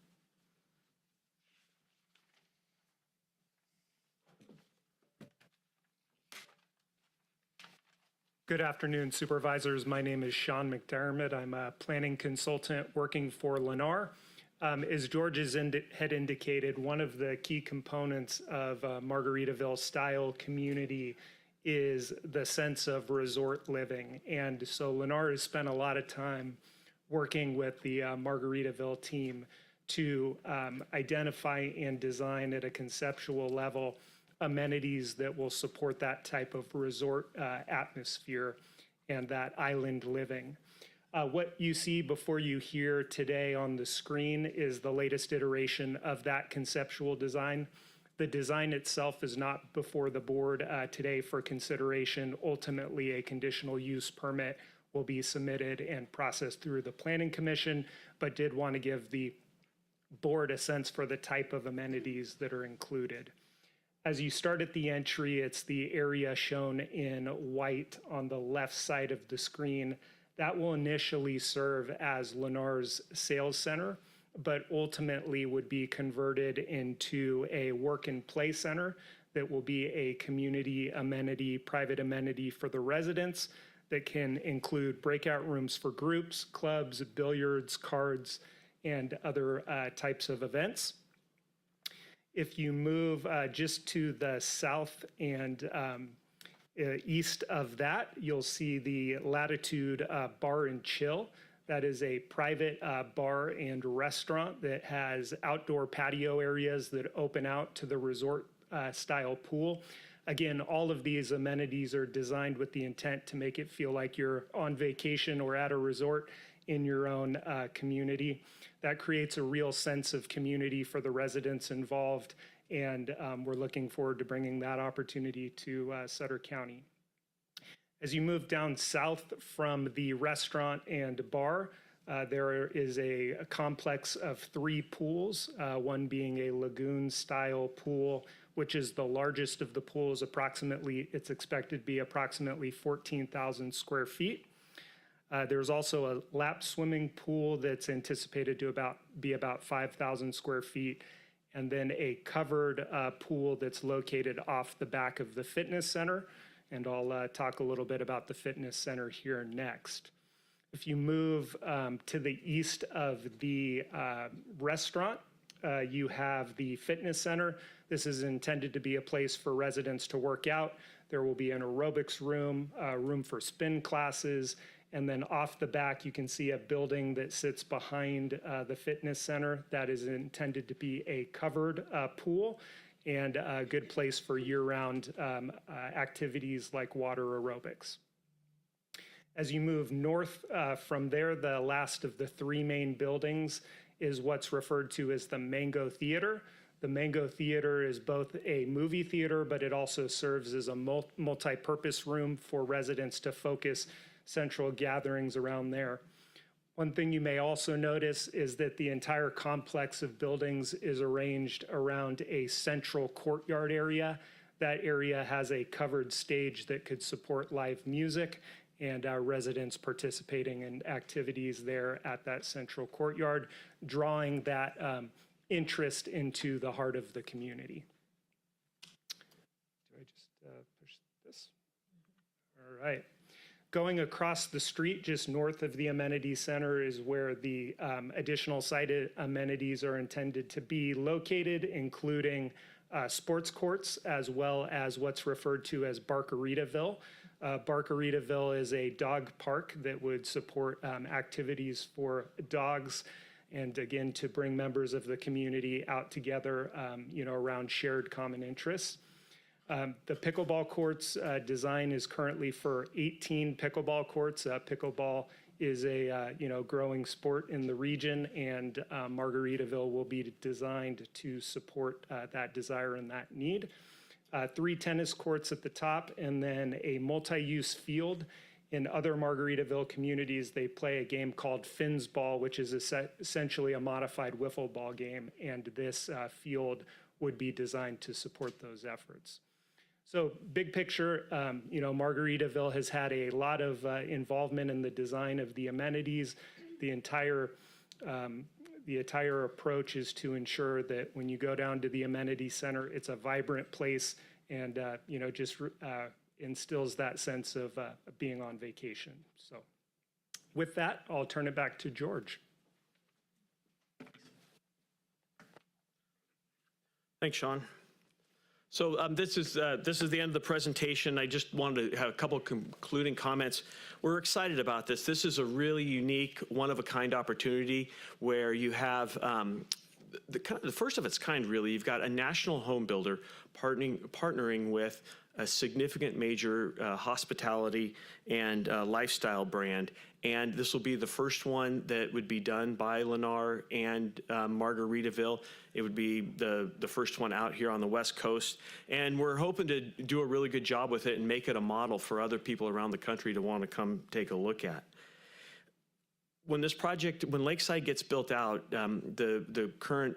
Good afternoon, supervisors. My name is Sean McDermott. I'm a planning consultant working for Lennar. As George had indicated, one of the key components of Margaritaville style community is the sense of resort living. And so Lennar has spent a lot of time working with the Margaritaville team to identify and design at a conceptual level amenities that will support that type of resort atmosphere and that island living. What you see before you here today on the screen is the latest iteration of that conceptual design. The design itself is not before the board today for consideration. Ultimately, a conditional use permit will be submitted and processed through the Planning Commission, but did want to give the board a sense for the type of amenities that are included. As you start at the entry, it's the area shown in white on the left side of the screen. That will initially serve as Lennar's sales center, but ultimately would be converted into a work and play center that will be a community amenity, private amenity for the residents that can include breakout rooms for groups, clubs, billiards, cards, and other types of events. If you move just to the south and east of that, you'll see the Latitude Bar and Chill. That is a private bar and restaurant that has outdoor patio areas that open out to the resort style pool. Again, all of these amenities are designed with the intent to make it feel like you're on vacation or at a resort in your own community. That creates a real sense of community for the residents involved, and we're looking forward to bringing that opportunity to Sutter County. As you move down south from the restaurant and bar, there is a complex of 3 pools, one being a lagoon-style pool which is the largest of the pools. It's expected to be approximately 14,000 square feet. There's also a lap swimming pool that's anticipated to be about 5,000 square feet, and then a covered pool that's located off the back of the fitness center. And I'll talk a little bit about the fitness center here next. If you move to the east of the restaurant, you have the fitness center. This is intended to be a place for residents to work out. There will be an aerobics room, room for spin classes, and then off the back you can see a building that sits behind the fitness center that is intended to be a covered pool and a good place for year-round activities like water aerobics. As you move north from there, the last of the three main buildings is what's referred to as the Mango Theater. The Mango Theater is both a movie theater, but it also serves as a multi-purpose room for residents to focus central gatherings around there. One thing you may also notice is that the entire complex of buildings is arranged around a central courtyard area. That area has a covered stage that could support live music and residents participating in activities there at that central courtyard, drawing that interest into the heart of the community. Do I just push this? All right. Going across the street, just north of the amenity center, is where the additional site amenities are intended to be located, including sports courts, as well as what's referred to as Barcaritaville. Barcaritaville is a dog park that would support activities for dogs, and again, to bring members of the community out together, around shared common interests. The pickleball courts design is currently for 18 pickleball courts. Pickleball is a growing sport in the region, and Margaritaville will be designed to support that desire and that need. 3 tennis courts at the top, and then a multi-use field. In other Margaritaville communities, they play a game called Finn's Ball, which is essentially a modified wiffle ball game, and this field would be designed to support those efforts. So big picture, Margaritaville has had a lot of involvement in the design of the amenities. The entire approach is to ensure that when you go down to the amenity center, it's a vibrant place and, just instills that sense of being on vacation. So with that, I'll turn it back to George. Thanks, Sean. So this is the end of the presentation. I just wanted to have a couple concluding comments. We're excited about this. This is a really unique, one-of-a-kind opportunity where you have the first of its kind, really. You've got a national home builder partnering with a significant major hospitality and lifestyle brand. And this will be the first one that would be done by Lennar and Margaritaville. It would be the first one out here on the West Coast. And we're hoping to do a really good job with it and make it a model for other people around the country to want to come take a look at. When Lakeside gets built out, the current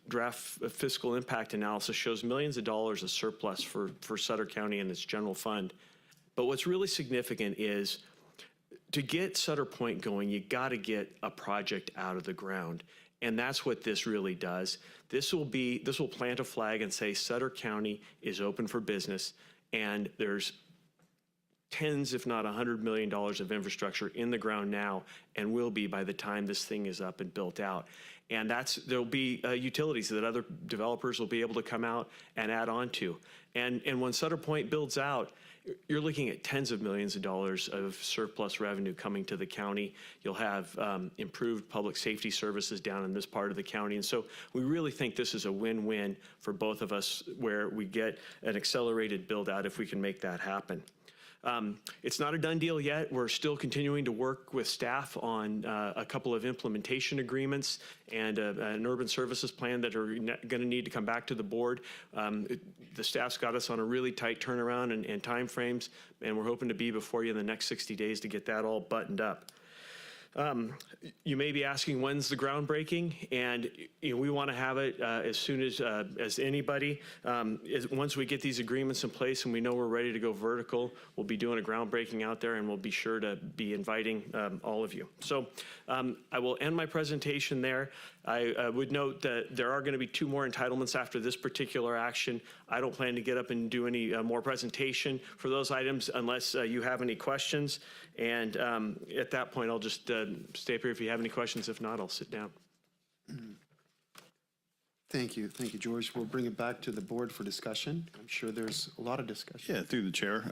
draft fiscal impact analysis shows millions of dollars of surplus for Sutter County and its general fund. But what's really significant is to get Sutter Point going, you got to get a project out of the ground. And that's what this really does. This will plant a flag and say Sutter County is open for business, and there's tens, if not $100 million of infrastructure in the ground now, and will be by the time this thing is up and built out. And there'll be utilities that other developers will be able to come out and add on to. And when Sutter Point builds out, you're looking at tens of millions of dollars of surplus revenue coming to the county. You'll have improved public safety services down in this part of the county. And so we really think this is a win-win for both of us, where we get an accelerated build out if we can make that happen. It's not a done deal yet. We're still continuing to work with staff on a couple of implementation agreements and an urban services plan that are going to need to come back to the board. The staff's got us on a really tight turnaround and time frames, and we're hoping to be before you in the next 60 days to get that all buttoned up. You may be asking when's the groundbreaking, and we want to have it as soon as anybody. Once we get these agreements in place and we know we're ready to go vertical, we'll be doing a groundbreaking out there, and we'll be sure to be inviting all of you. So I will end my presentation there. I would note that there are going to be 2 more entitlements after this particular action. I don't plan to get up and do any more presentation for those items unless you have any questions. And at that point, I'll just stay up here if you have any questions. If not, I'll sit down. Thank you, George. We'll bring it back to the board for discussion. I'm sure there's a lot of discussion. Yeah, through the chair.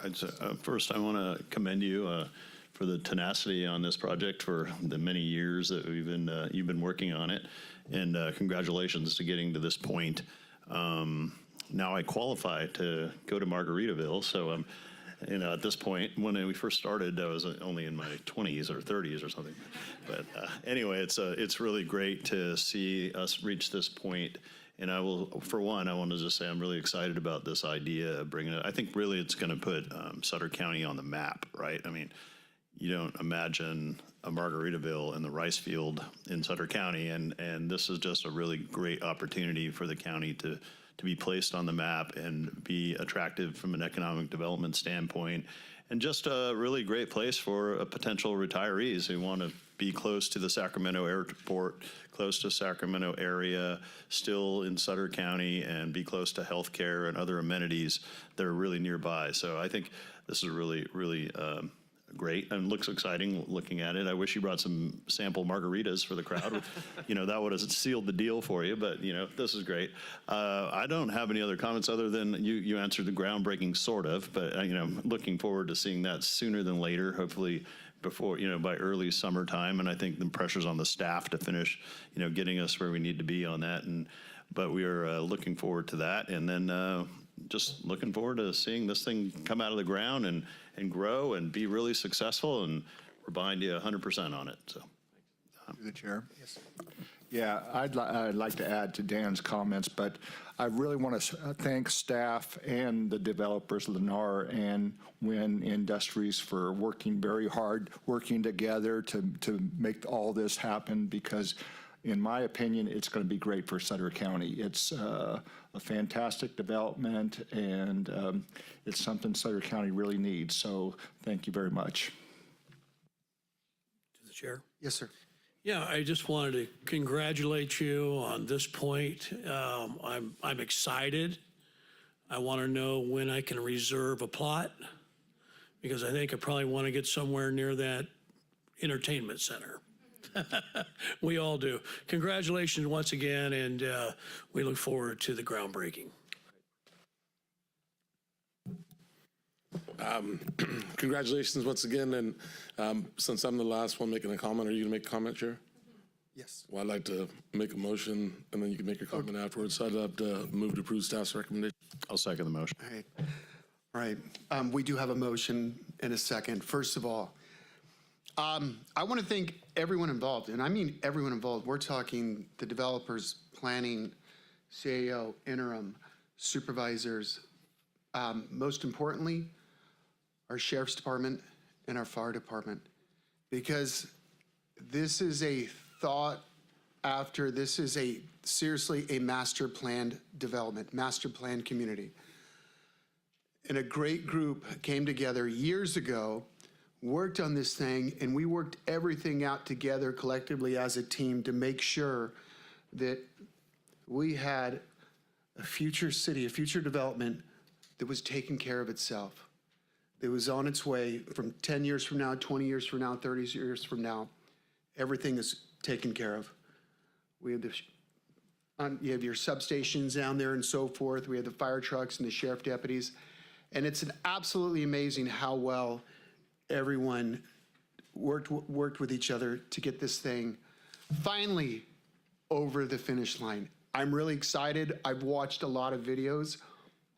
First, I want to commend you for the tenacity on this project for the many years that you've been working on it, and congratulations to getting to this point. Now I qualify to go to Margaritaville, so at this point, when we first started, I was only in my 20s or 30s or something. But anyway, it's really great to see us reach this point. And I will, for one, I want to just say I'm really excited about this idea of bringing it. I think really it's going to put Sutter County on the map, right? I mean, you don't imagine a Margaritaville in the rice field in Sutter County, and this is just a really great opportunity for the county to be placed on the map and be attractive from an economic development standpoint, and just a really great place for potential retirees who want to be close to the Sacramento airport, close to Sacramento area, still in Sutter County, and be close to healthcare and other amenities that are really nearby. So I think this is really, really great and looks exciting looking at it. I wish you brought some sample margaritas for the crowd. That would have sealed the deal for you, but this is great. I don't have any other comments other than you answered the groundbreaking sort of, but looking forward to seeing that sooner than later, hopefully before, by early summertime. And I think the pressure's on the staff to finish, getting us where we need to be on that. But we are looking forward to that. And then just looking forward to seeing this thing come out of the ground and grow and be really successful, and we're behind you 100% on it. So, through the chair. Yes. Yeah, I'd like to add to Dan's comments, but I really want to thank staff and the developers, Lennar and Wynn Industries, for working very hard, working together to make all this happen, because in my opinion, it's going to be great for Sutter County. It's a fantastic development, and it's something Sutter County really needs. So thank you very much. To the chair. Yes, sir. Yeah, I just wanted to congratulate you on this point. I'm excited. I want to know when I can reserve a plot, because I think I probably want to get somewhere near that entertainment center. We all do. Congratulations once again, and we look forward to the groundbreaking. Congratulations once again, and since I'm the last one making a comment, are you going to make a comment, Chair? Yes. Well, I'd like to make a motion, and then you can make your comment afterwards. I'd like to move to approve staff's recommendation. I'll second the motion. All right. We do have a motion and a second. First of all, I want to thank everyone involved, and I mean everyone involved. We're talking the developers, planning, CAO, interim, supervisors, most importantly, our sheriff's department and our fire department, because this is a thought after, this is seriously a master planned development, master planned community. And a great group came together years ago, worked on this thing, and we worked everything out together collectively as a team to make sure that we had a future city, a future development that was taking care of itself. It was on its way from 10 years from now, 20 years from now, 30 years from now. Everything is taken care of. We have you have your substations down there and so forth. We have the fire trucks and the sheriff deputies. And it's absolutely amazing how well everyone worked with each other to get this thing finally over the finish line. I'm really excited. I've watched a lot of videos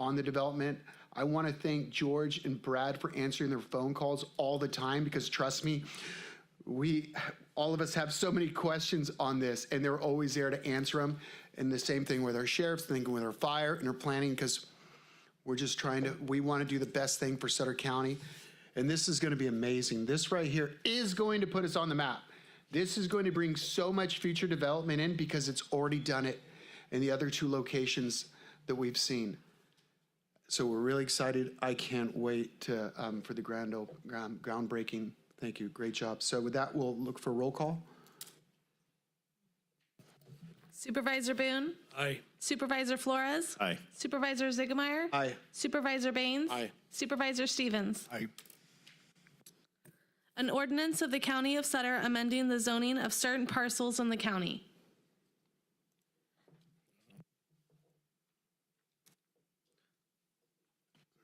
on the development. I want to thank George and Brad for answering their phone calls all the time, because trust me, all of us have so many questions on this, and they're always there to answer them. And the same thing with our sheriffs, thinking with our fire and our planning, because we're just we want to do the best thing for Sutter County. And this is going to be amazing. This right here is going to put us on the map. This is going to bring so much future development in because it's already done it in the other 2 locations that we've seen. So we're really excited. I can't wait to, for the groundbreaking. Thank you. Great job. So with that, we'll look for roll call. Supervisor Boone? Aye. Supervisor Flores? Aye. Supervisor Ziegemeier? Aye. Supervisor Baines? Aye. Supervisor Stevens? Aye. An ordinance of the County of Sutter amending the zoning of certain parcels in the county.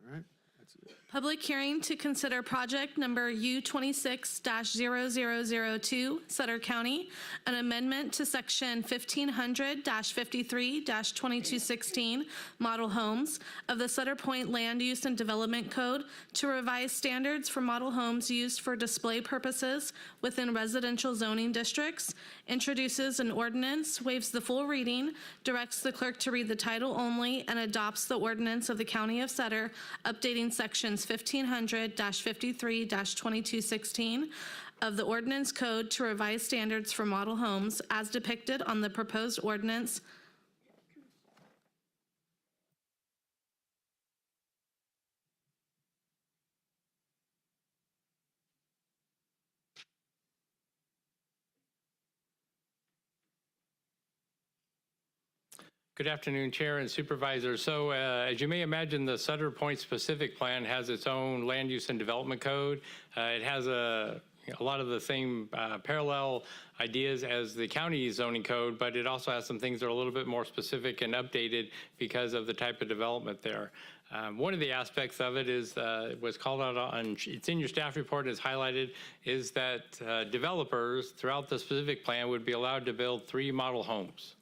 All right. That's it. Public hearing to consider project number U26-0002, Sutter County, an amendment to section 1500-53-2216, model homes of the Sutter Point Land Use and Development Code to revise standards for model homes used for display purposes within residential zoning districts, introduces an ordinance, waives the full reading, directs the clerk to read the title only, and adopts the ordinance of the County of Sutter, updating sections 1500-53-2216 of the Ordinance Code to revise standards for model homes as depicted on the proposed ordinance. Good afternoon, Chair and Supervisor. So as you may imagine, the Sutter Point specific plan has its own land use and development code. It has a lot of the same parallel ideas as the county zoning code, but it also has some things that are a little bit more specific and updated because of the type of development there. One of the aspects of it is, was called out on, it's in your staff report, is highlighted, is that developers throughout the specific plan would be allowed to build 3 model homes.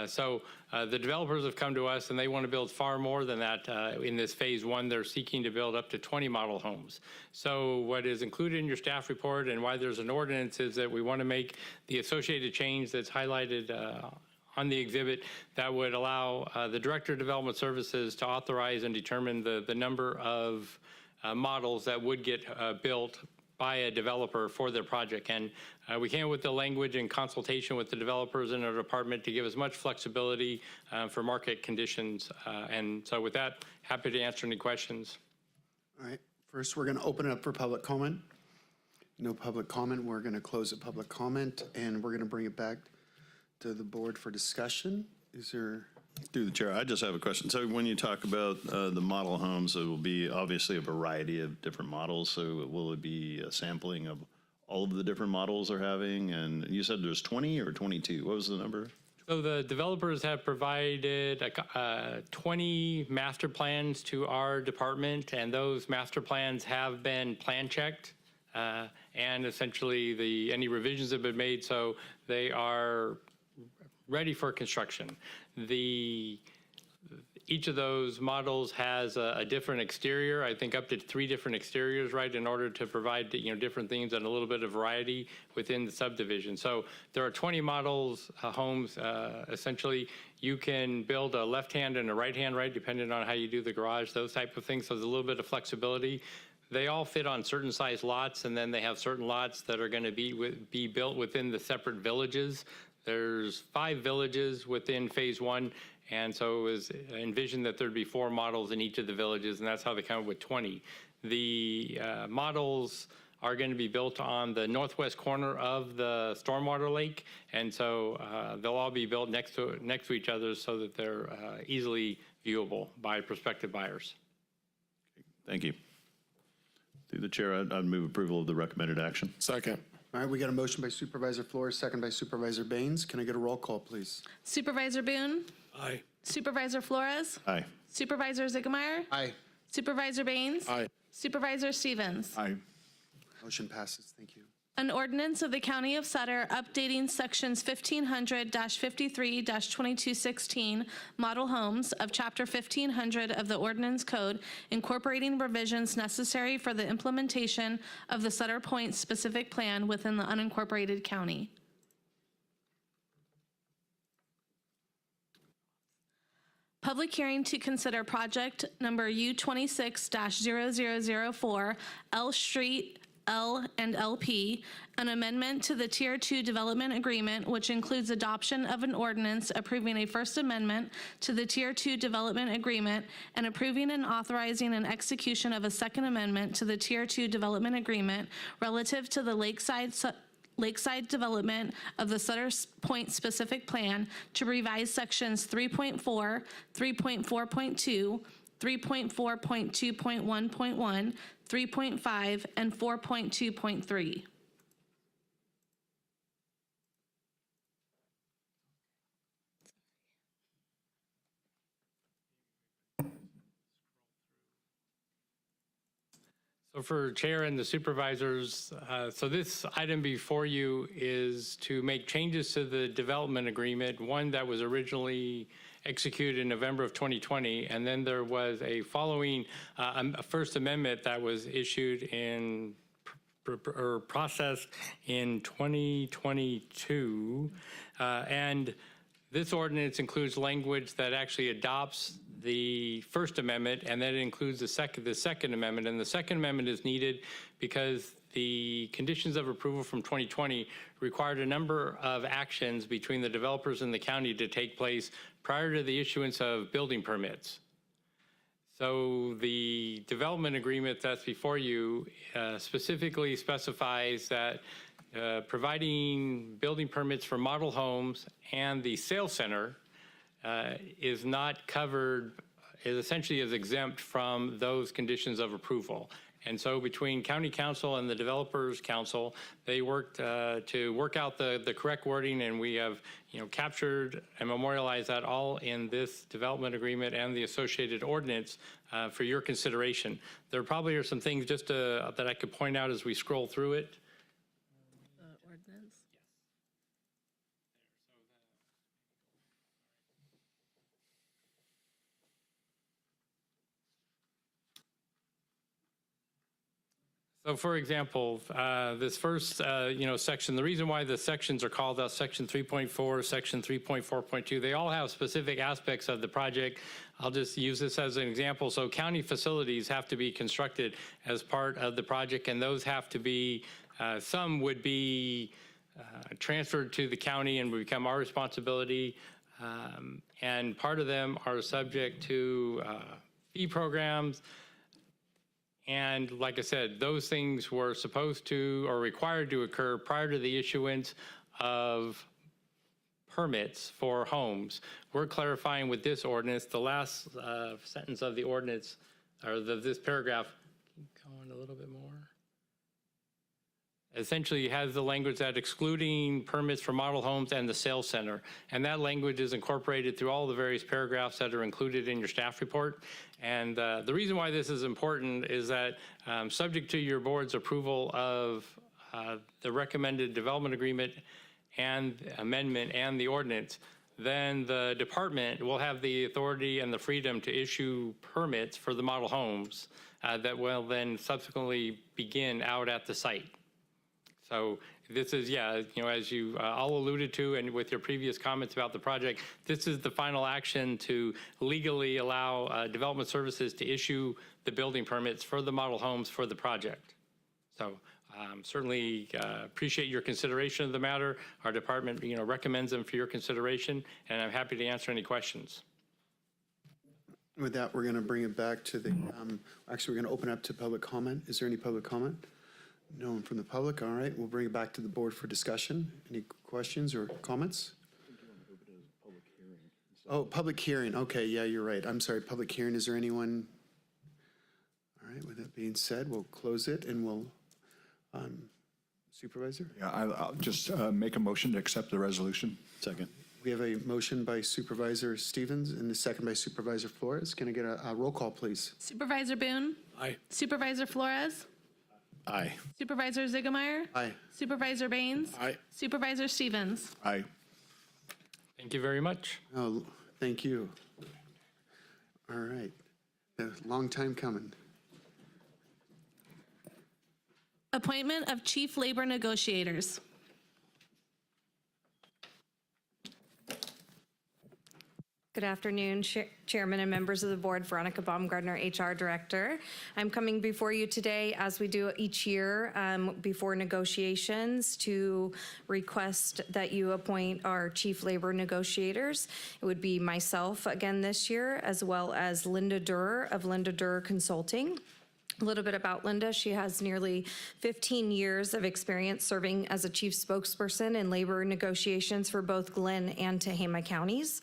So the developers have come to us and they want to build far more than that. In this phase 1, they're seeking to build up to 20 model homes. So what is included in your staff report and why there's an ordinance is that we want to make the associated change that's highlighted on the exhibit that would allow the Director of Development Services to authorize and determine the number of models that would get built by a developer for their project. And we came with the language in consultation with the developers in our department to give as much flexibility for market conditions. And so with that, happy to answer any questions. All right. First, we're going to open it up for public comment. No public comment. We're going to close the public comment, and we're going to bring it back to the board for discussion. Is there... Through the chair, I just have a question. So when you talk about the model homes, it will be obviously a variety of different models. So will it be a sampling of all of the different models they're having? And you said there's 20 or 22. What was the number? So the developers have provided 20 master plans to our department, and those master plans have been plan checked. And essentially any revisions have been made, so they are ready for construction. Each of those models has a different exterior, I think up to 3 different exteriors, right, in order to provide different things and a little bit of variety within the subdivision. So there are 20 models, homes. Essentially, you can build a left-hand and a right-hand, right, depending on how you do the garage, those type of things. So there's a little bit of flexibility. They all fit on certain size lots, and then they have certain lots that are going to be built within the separate villages. There's 5 villages within phase 1, and so it was envisioned that there'd be 4 models in each of the villages, and that's how they come up with 20. The models are going to be built on the northwest corner of the stormwater lake, and so they'll all be built next to each other so that they're easily viewable by prospective buyers. Thank you. Through the chair, I'd move approval of the recommended action. Second. All right, we got a motion by Supervisor Flores, second by Supervisor Baines. Can I get a roll call, please? Supervisor Boone? Aye. Supervisor Flores? Aye. Supervisor Ziegemeier? Aye. Supervisor Baines? Aye. Supervisor Stevens? Aye. Motion passes. Thank you. An ordinance of the County of Sutter updating sections 1500-53-2216 model homes of Chapter 1500 of the Ordinance Code, incorporating revisions necessary for the implementation of the Sutter Point specific plan within the unincorporated county. Public hearing to consider project number U26-0004 L Street L and LP, an amendment to the Tier 2 Development Agreement, which includes adoption of an ordinance approving a First Amendment to the Tier 2 Development Agreement and approving and authorizing an execution of a Second Amendment to the Tier 2 Development Agreement relative to the Lakeside development of the Sutter Point specific plan to revise sections 3.4, 3.4.2, 3.4.2.1.1, 3.5, and 4.2.3. So for Chair and the supervisors, so this item before you is to make changes to the development agreement, one that was originally executed in November of 2020, and then there was a following a First Amendment that was issued in or processed in 2022, and this ordinance includes language that actually adopts the First Amendment, and then it includes the Second Amendment. And the Second Amendment is needed because the conditions of approval from 2020 required a number of actions between the developers and the county to take place prior to the issuance of building permits. So the development agreement that's before you specifically specifies that providing building permits for model homes and the sales center is not covered, is essentially is exempt from those conditions of approval. And so between County Council and the Developers Council, they worked to work out the correct wording, and we have captured and memorialized that all in this development agreement and the associated ordinance for your consideration. There probably are some things just that I could point out as we scroll through it. Ordinance? So for example, this first, section, the reason why the sections are called out, section 3.4, section 3.4.2, they all have specific aspects of the project. I'll just use this as an example. So county facilities have to be constructed as part of the project, and those have to be, some would be transferred to the county and would become our responsibility. And part of them are subject to fee programs. And like I said, those things were supposed to or required to occur prior to the issuance of permits for homes. We're clarifying with this ordinance, the last sentence of the ordinance, or this paragraph, going a little bit more. Essentially has the language that excluding permits for model homes and the sales center. And that language is incorporated through all the various paragraphs that are included in your staff report. And the reason why this is important is that subject to your board's approval of the recommended development agreement and amendment and the ordinance, then the department will have the authority and the freedom to issue permits for the model homes that will then subsequently begin out at the site. So this is, as you all alluded to and with your previous comments about the project, this is the final action to legally allow development services to issue the building permits for the model homes for the project. So certainly appreciate your consideration of the matter. Our department, recommends them for your consideration, and I'm happy to answer any questions. With that, we're going to bring it back to the, actually, we're going to open up to public comment. Is there any public comment? No one from the public. All right, we'll bring it back to the board for discussion. Any questions or comments? Oh, public hearing. Okay, yeah, you're right. I'm sorry, public hearing. Is there anyone? All right, with that being said, we'll close it and we'll, Supervisor? Yeah, I'll just make a motion to accept the resolution. Second. We have a motion by Supervisor Stevens and a second by Supervisor Flores. Can I get a roll call, please? Supervisor Boone? Aye. Supervisor Flores? Aye. Supervisor Ziegemeier? Aye. Supervisor Baines? Aye. Supervisor Stevens? Aye. Thank you very much. Oh, thank you. All right. A long time coming. Appointment of Chief Labor Negotiators. Good afternoon, Chairman and members of the board. Veronica Baumgardner, HR Director. I'm coming before you today, as we do each year, before negotiations, to request that you appoint our chief labor negotiators. It would be myself again this year, as well as Linda Durr of Linda Durr Consulting. A little bit about Linda. She has nearly 15 years of experience serving as a chief spokesperson in labor negotiations for both Glenn and Tehama counties.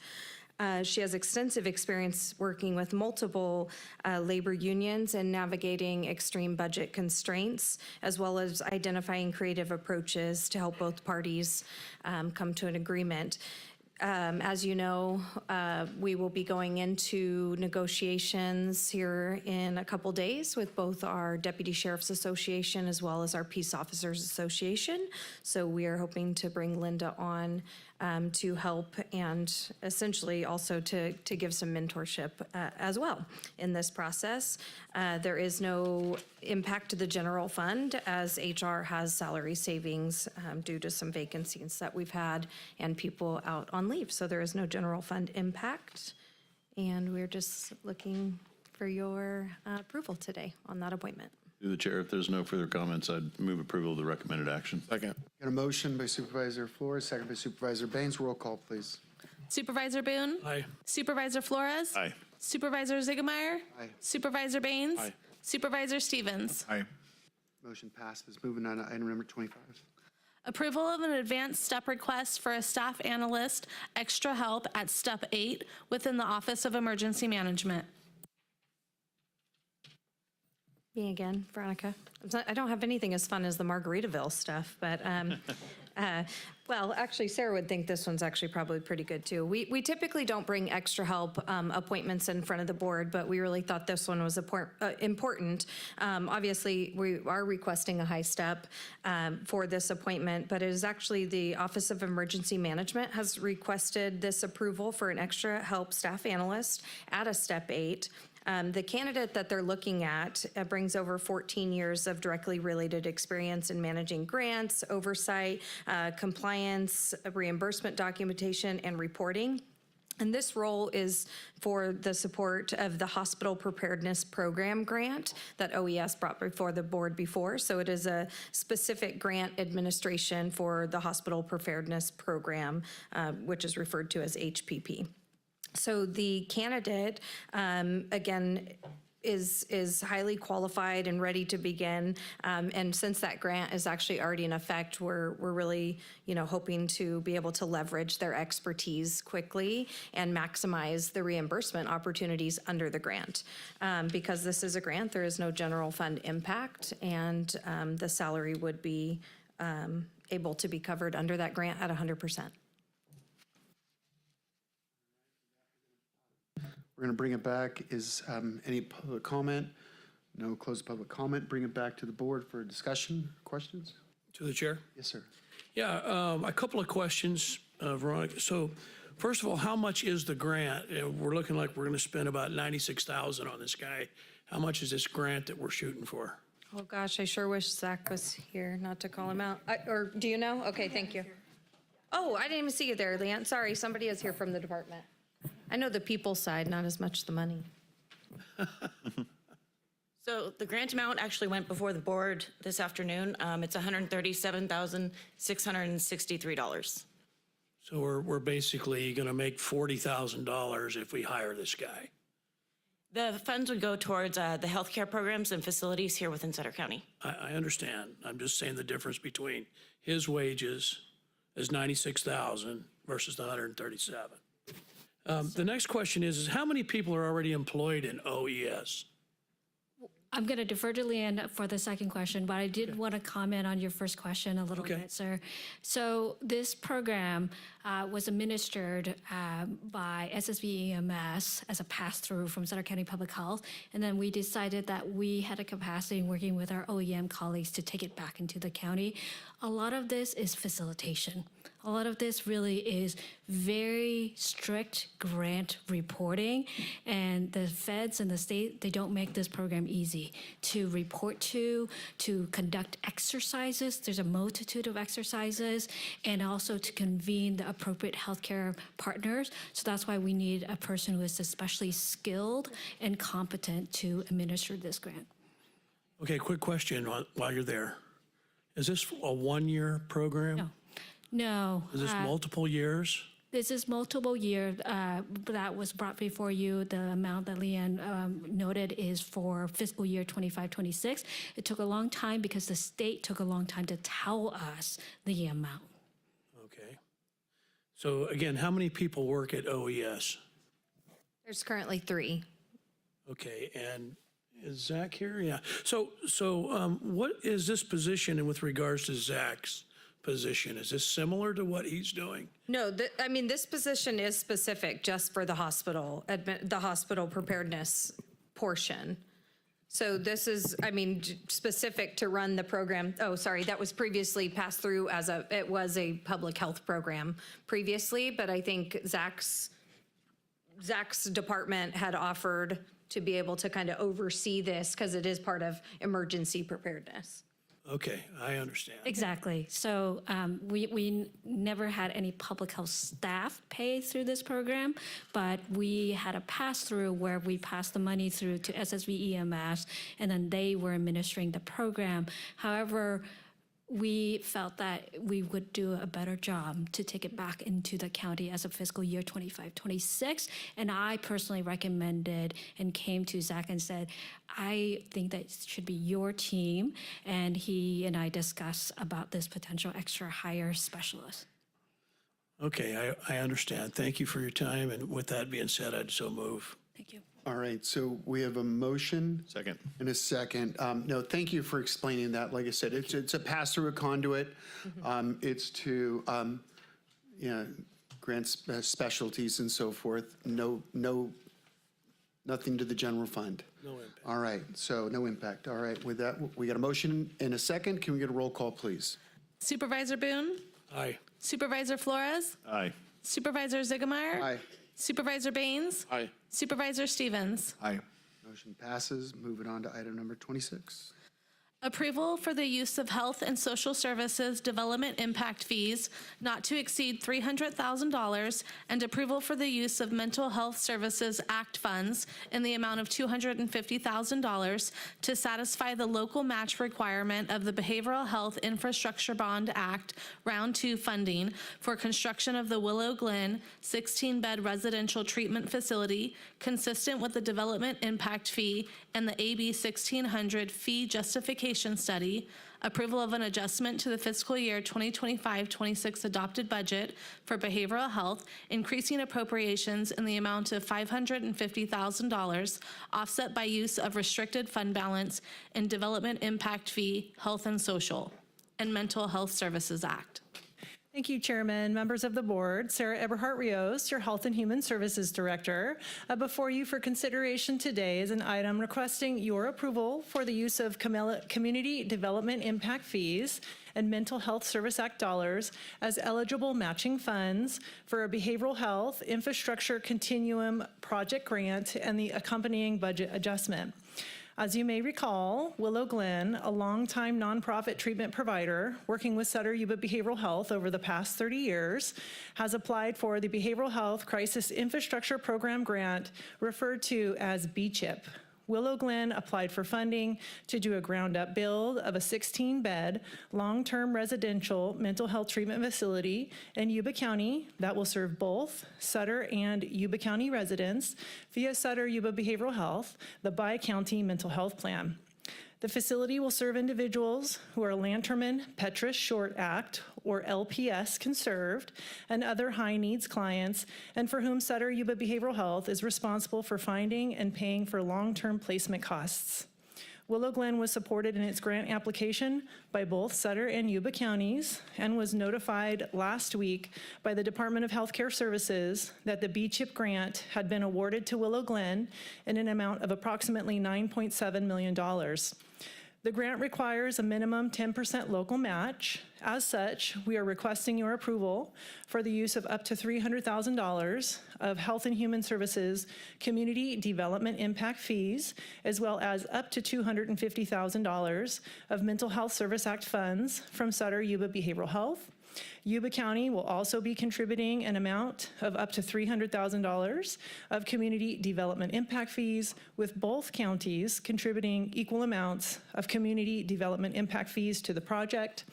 She has extensive experience working with multiple labor unions and navigating extreme budget constraints, as well as identifying creative approaches to help both parties come to an agreement. As you know, we will be going into negotiations here in a couple days with both our Deputy Sheriff's Association as well as our Peace Officers Association. So we are hoping to bring Linda on to help and essentially also to give some mentorship as well in this process. There is no impact to the general fund as HR has salary savings due to some vacancies that we've had and people out on leave. So there is no general fund impact. And we're just looking for your approval today on that appointment. Through the chair, if there's no further comments, I'd move approval of the recommended action. Second. Got a motion by Supervisor Flores, second by Supervisor Baines. Roll call, please. Supervisor Boone? Aye. Supervisor Flores? Aye. Supervisor Ziegemeier? Aye. Supervisor Baines? Aye. Supervisor Stevens? Aye. Motion passes. Moving on to item number 25. Approval of an advanced step request for a staff analyst extra help at step 8 within the Office of Emergency Management. Me again, Veronica. I don't have anything as fun as the Margaritaville stuff, but well, actually, Sarah would think this one's actually probably pretty good too. We typically don't bring extra help appointments in front of the board, but we really thought this one was important. Obviously, we are requesting a high step for this appointment, but it is actually the Office of Emergency Management has requested this approval for an extra help staff analyst at a step 8. The candidate that they're looking at brings over 14 years of directly related experience in managing grants, oversight, compliance, reimbursement documentation, and reporting. And this role is for the support of the Hospital Preparedness Program grant that OES brought before the board before. So it is a specific grant administration for the Hospital Preparedness Program, which is referred to as HPP. So the candidate, again, is highly qualified and ready to begin. And since that grant is actually already in effect, we're really, hoping to be able to leverage their expertise quickly and maximize the reimbursement opportunities under the grant. Because this is a grant, there is no general fund impact, and the salary would be able to be covered under that grant at 100%. We're going to bring it back. Is any public comment? No closed public comment. Bring it back to the board for discussion. Questions? To the chair? Yes, sir. Yeah, a couple of questions, Veronica. So first of all, how much is the grant? We're looking like we're going to spend about $96,000 on this guy. How much is this grant that we're shooting for? Oh gosh, I sure wish Zach was here, not to call him out. Or do you know? Okay, thank you. Oh, I didn't even see you there, Leanne. Sorry, somebody is here from the department. I know the people side, not as much the money. So the grant amount actually went before the board this afternoon. It's $137,663. So we're basically going to make $40,000 if we hire this guy. The funds would go towards the healthcare programs and facilities here within Sutter County. I understand. I'm just saying the difference between his wages is $96,000 versus the $137,000. The next question is how many people are already employed in OES? I'm going to defer to Leanne for the second question, but I did want to comment on your first question a little bit, sir. So this program was administered by SSV EMS as a pass-through from Sutter County Public Health, and then we decided that we had a capacity in working with our OEM colleagues to take it back into the county. A lot of this is facilitation. A lot of this really is very strict grant reporting, and the feds and the state, they don't make this program easy to report to conduct exercises. There's a multitude of exercises, and also to convene the appropriate healthcare partners. So that's why we need a person who is especially skilled and competent to administer this grant. Okay, quick question while you're there. Is this a one-year program? No. Is this multiple years? This is multiple years. That was brought before you. The amount that Leanne noted is for fiscal year 25-26. It took a long time because the state took a long time to tell us the amount. Okay. So again, how many people work at OES? There's currently 3. Okay, and is Zach here? Yeah. So what is this position and with regards to Zach's position? Is this similar to what he's doing? No, I mean, this position is specific just for the hospital preparedness portion. So this is, I mean, specific to run the program. Oh, sorry, that was previously passed through it was a public health program previously, but I think Zach's department had offered to be able to kind of oversee this because it is part of emergency preparedness. Okay, I understand. Exactly. So we never had any public health staff pay through this program, but we had a pass-through where we passed the money through to SSV EMS, and then they were administering the program. However, we felt that we would do a better job to take it back into the county as of fiscal year 25-26. And I personally recommended and came to Zach and said, I think that it should be your team. And he and I discussed about this potential extra hire specialist. Okay, I understand. Thank you for your time. And with that being said, I'd so move. Thank you. All right, so we have a motion. Second. And a second. No, thank you for explaining that. Like I said, it's a pass-through a conduit. It's to, grant specialties and so forth. Nothing to the general fund. No impact. All right, so no impact. All right, with that, we got a motion and a second. Can we get a roll call, please? Supervisor Boone? Aye. Supervisor Flores? Aye. Supervisor Ziegemeier? Aye. Supervisor Baines? Aye. Supervisor Stevens? Aye. Motion passes. Moving on to item number 26. Approval for the use of Health and Social Services Development Impact Fees not to exceed $300,000 and approval for the use of Mental Health Services Act funds in the amount of $250,000 to satisfy the local match requirement of the Behavioral Health Infrastructure Bond Act Round 2 funding for construction of the Willow Glen 16-bed residential treatment facility consistent with the development impact fee and the AB 1600 fee justification study, approval of an adjustment to the fiscal year 2025-26 adopted budget for behavioral health, increasing appropriations in the amount of $550,000, offset by use of restricted fund balance in Development Impact Fee, Health and Social, and Mental Health Services Act. Thank you, Chairman, members of the board. Sarah Eberhardt-Rios, your Health and Human Services Director. Before you for consideration today is an item requesting your approval for the use of Community Development Impact Fees and Mental Health Service Act dollars as eligible matching funds for a behavioral health infrastructure continuum project grant and the accompanying budget adjustment. As you may recall, Willow Glen, a longtime nonprofit treatment provider working with Sutter Yuba Behavioral Health over the past 30 years, has applied for the Behavioral Health Crisis Infrastructure Program grant referred to as BCHIP. Willow Glen applied for funding to do a ground-up build of a 16-bed long-term residential mental health treatment facility in Yuba County that will serve both Sutter and Yuba County residents via Sutter Yuba Behavioral Health, the bi-county mental health plan. The facility will serve individuals who are Lanterman-Petrus Short Act, or LPS, conserved, and other high-needs clients, and for whom Sutter Yuba Behavioral Health is responsible for finding and paying for long-term placement costs. Willow Glen was supported in its grant application by both Sutter and Yuba counties and was notified last week by the Department of Healthcare Services that the BCHIP grant had been awarded to Willow Glen in an amount of approximately $9.7 million. The grant requires a minimum 10% local match. As such, we are requesting your approval for the use of up to $300,000 of Health and Human Services Community Development Impact fees, as well as up to $250,000 of Mental Health Service Act funds from Sutter Yuba Behavioral Health. Yuba County will also be contributing an amount of up to $300,000 of community development impact fees, with both counties contributing equal amounts of community development impact fees to the project.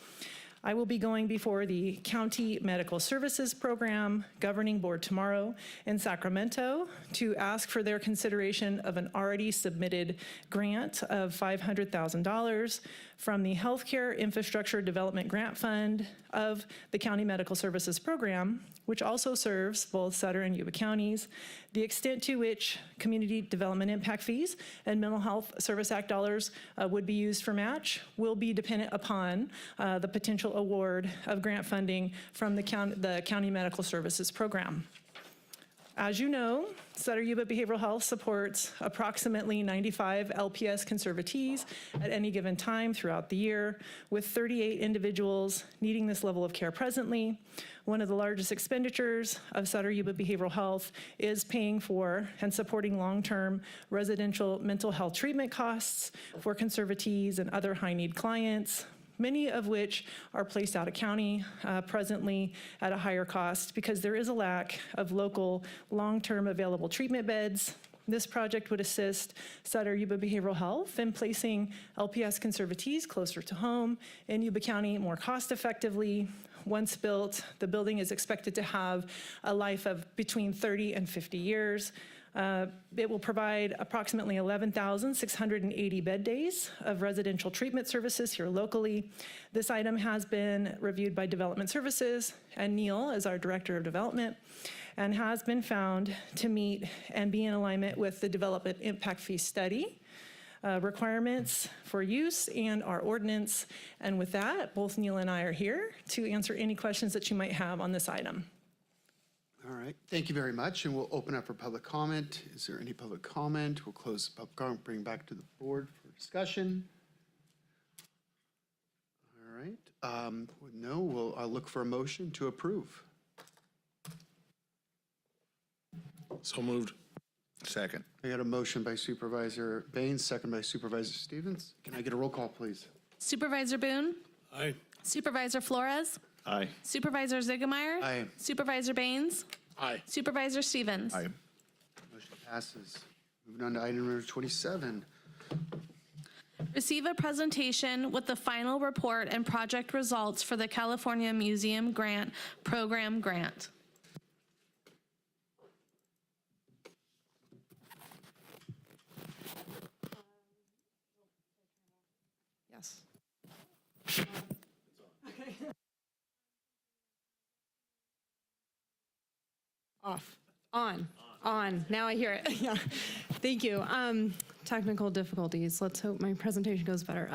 I will be going before the County Medical Services Program Governing Board tomorrow in Sacramento to ask for their consideration of an already submitted grant of $500,000 from the Healthcare Infrastructure Development Grant Fund of the County Medical Services Program, which also serves both Sutter and Yuba counties. The extent to which community development impact fees and Mental Health Service Act dollars would be used for match will be dependent upon the potential award of grant funding from the County Medical Services Program. As you know, Sutter Yuba Behavioral Health supports approximately 95 LPS conservatees at any given time throughout the year, with 38 individuals needing this level of care presently. One of the largest expenditures of Sutter Yuba Behavioral Health is paying for and supporting long-term residential mental health treatment costs for conservatees and other high-need clients, many of which are placed out of county presently at a higher cost because there is a lack of local long-term available treatment beds. This project would assist Sutter Yuba Behavioral Health in placing LPS conservatees closer to home in Yuba County more cost-effectively. Once built, the building is expected to have a life of between 30 and 50 years. It will provide approximately 11,680 bed days of residential treatment services here locally. This item has been reviewed by Development Services and Neil as our Director of Development, and has been found to meet and be in alignment with the Development Impact Fee Study requirements for use and our ordinance. And with that, both Neil and I are here to answer any questions that you might have on this item. All right, thank you very much, and we'll open up for public comment. Is there any public comment? We'll close the public comment, bring back to the board for discussion. All right, no, I'll look for a motion to approve. So moved. Second. I got a motion by Supervisor Baines, second by Supervisor Stevens. Can I get a roll call, please? Supervisor Boone? Aye. Supervisor Flores? Aye. Supervisor Ziegemeier? Aye. Supervisor Baines? Aye. Supervisor Stevens? Aye. Motion passes. Moving on to item number 27. Receive a presentation with the final report and project results for the California Museum Grant Program grant. Yes. Off. On. Now I hear it. Yeah. Thank you. Technical difficulties. Let's hope my presentation goes better.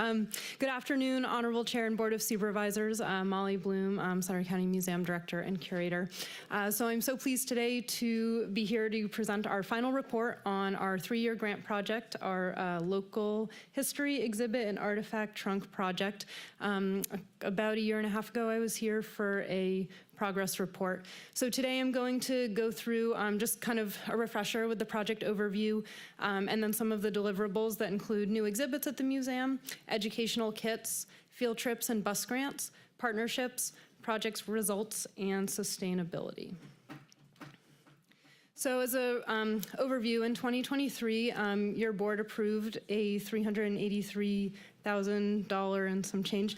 Good afternoon, Honorable Chair and Board of Supervisors. Molly Bloom, Sutter County Museum Director and Curator. So I'm so pleased today to be here to present our final report on our 3-year grant project, our local history exhibit and artifact trunk project. About a year and a half ago, I was here for a progress report. So today I'm going to go through just kind of a refresher with the project overview, and then some of the deliverables that include new exhibits at the museum, educational kits, field trips and bus grants, partnerships, projects results, and sustainability. So as a overview, in 2023, your board approved a $383,000 and some change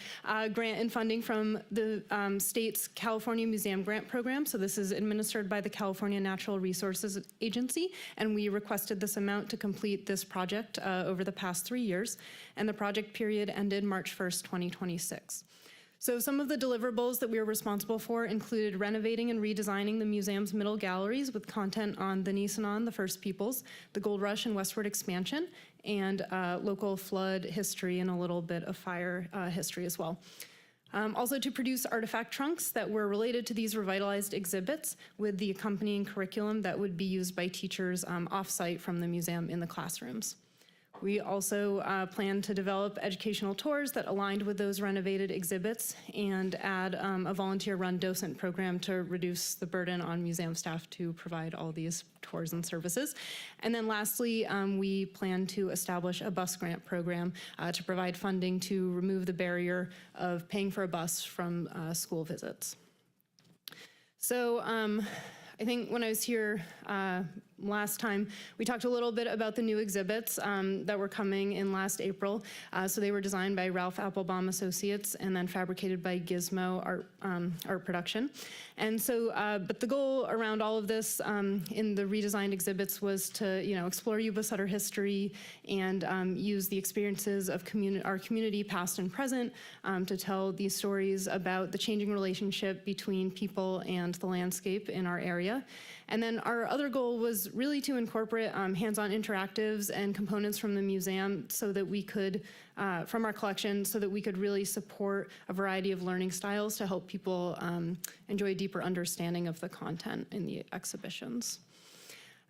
grant and funding from the state's California Museum Grant Program. So this is administered by the California Natural Resources Agency, and we requested this amount to complete this project over the past 3 years, and the project period ended March 1st, 2026. So some of the deliverables that we were responsible for included renovating and redesigning the museum's middle galleries with content on the Nisenan, the First Peoples, the Gold Rush and westward expansion, and local flood history and a little bit of fire history as well. Also to produce artifact trunks that were related to these revitalized exhibits with the accompanying curriculum that would be used by teachers off-site from the museum in the classrooms. We also plan to develop educational tours that aligned with those renovated exhibits and add a volunteer-run docent program to reduce the burden on museum staff to provide all these tours and services. And then lastly, we plan to establish a bus grant program to provide funding to remove the barrier of paying for a bus from school visits. So I think when I was here last time, we talked a little bit about the new exhibits that were coming in last April. So they were designed by Ralph Applebaum Associates and then fabricated by Gizmo Art Production. And so, but the goal around all of this in the redesigned exhibits was to, explore Yuba Sutter history and use the experiences of our community, past and present, to tell these stories about the changing relationship between people and the landscape in our area. And then our other goal was really to incorporate hands-on interactives and components from the museum so that we could, from our collection, so that we could really support a variety of learning styles to help people enjoy a deeper understanding of the content in the exhibitions.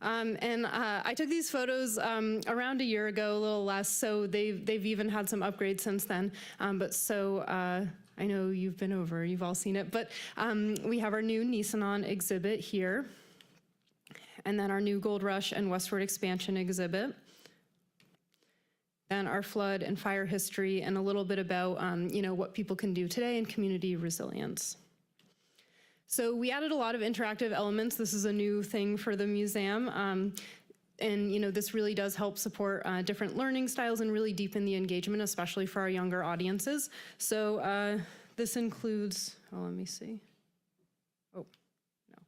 I took these photos around a year ago, a little less, so they've even had some upgrades since then. I know you've been over, you've all seen it, but we have our new Nisanon exhibit here, and then our new Gold Rush and Westward Expansion exhibit, then our flood and fire history, and a little bit about what people can do today in community resilience. So we added a lot of interactive elements. This is a new thing for the museum. And this really does help support different learning styles and really deepen the engagement, especially for our younger audiences. So this includes, let me see. Oh, no,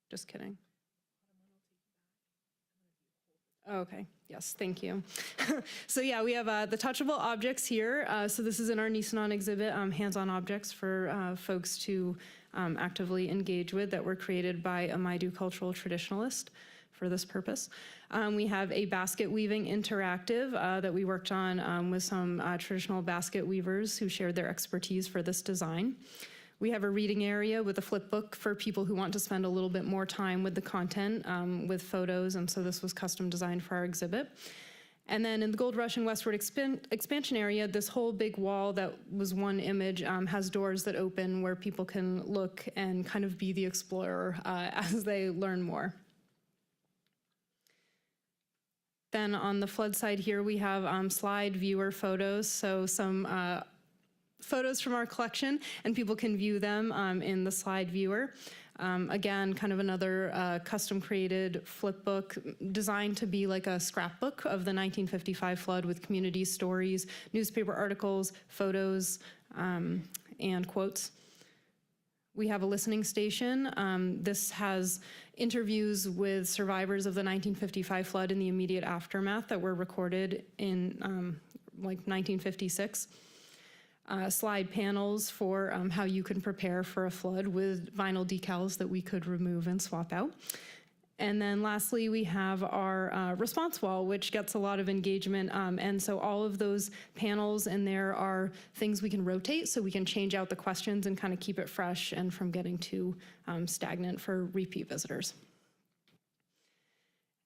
just kidding. Okay, yes, thank you. So yeah, we have the touchable objects here. So this is in our Nisanon exhibit, hands-on objects for folks to actively engage with that were created by a Maidu cultural traditionalist for this purpose. We have a basket weaving interactive that we worked on with some traditional basket weavers who shared their expertise for this design. We have a reading area with a flip book for people who want to spend a little bit more time with the content, with photos, and so this was custom designed for our exhibit. And then in the Gold Rush and Westward Expansion area, this whole big wall that was one image has doors that open where people can look and kind of be the explorer as they learn more. Then on the flood side here, we have slide viewer photos, so some photos from our collection, and people can view them in the slide viewer. Again, kind of another custom created flip book designed to be like a scrapbook of the 1955 flood with community stories, newspaper articles, photos, and quotes. We have a listening station. This has interviews with survivors of the 1955 flood in the immediate aftermath that were recorded in like 1956. Slide panels for how you can prepare for a flood with vinyl decals that we could remove and swap out. And then lastly, we have our response wall, which gets a lot of engagement. And so all of those panels in there are things we can rotate so we can change out the questions and kind of keep it fresh and from getting too stagnant for repeat visitors.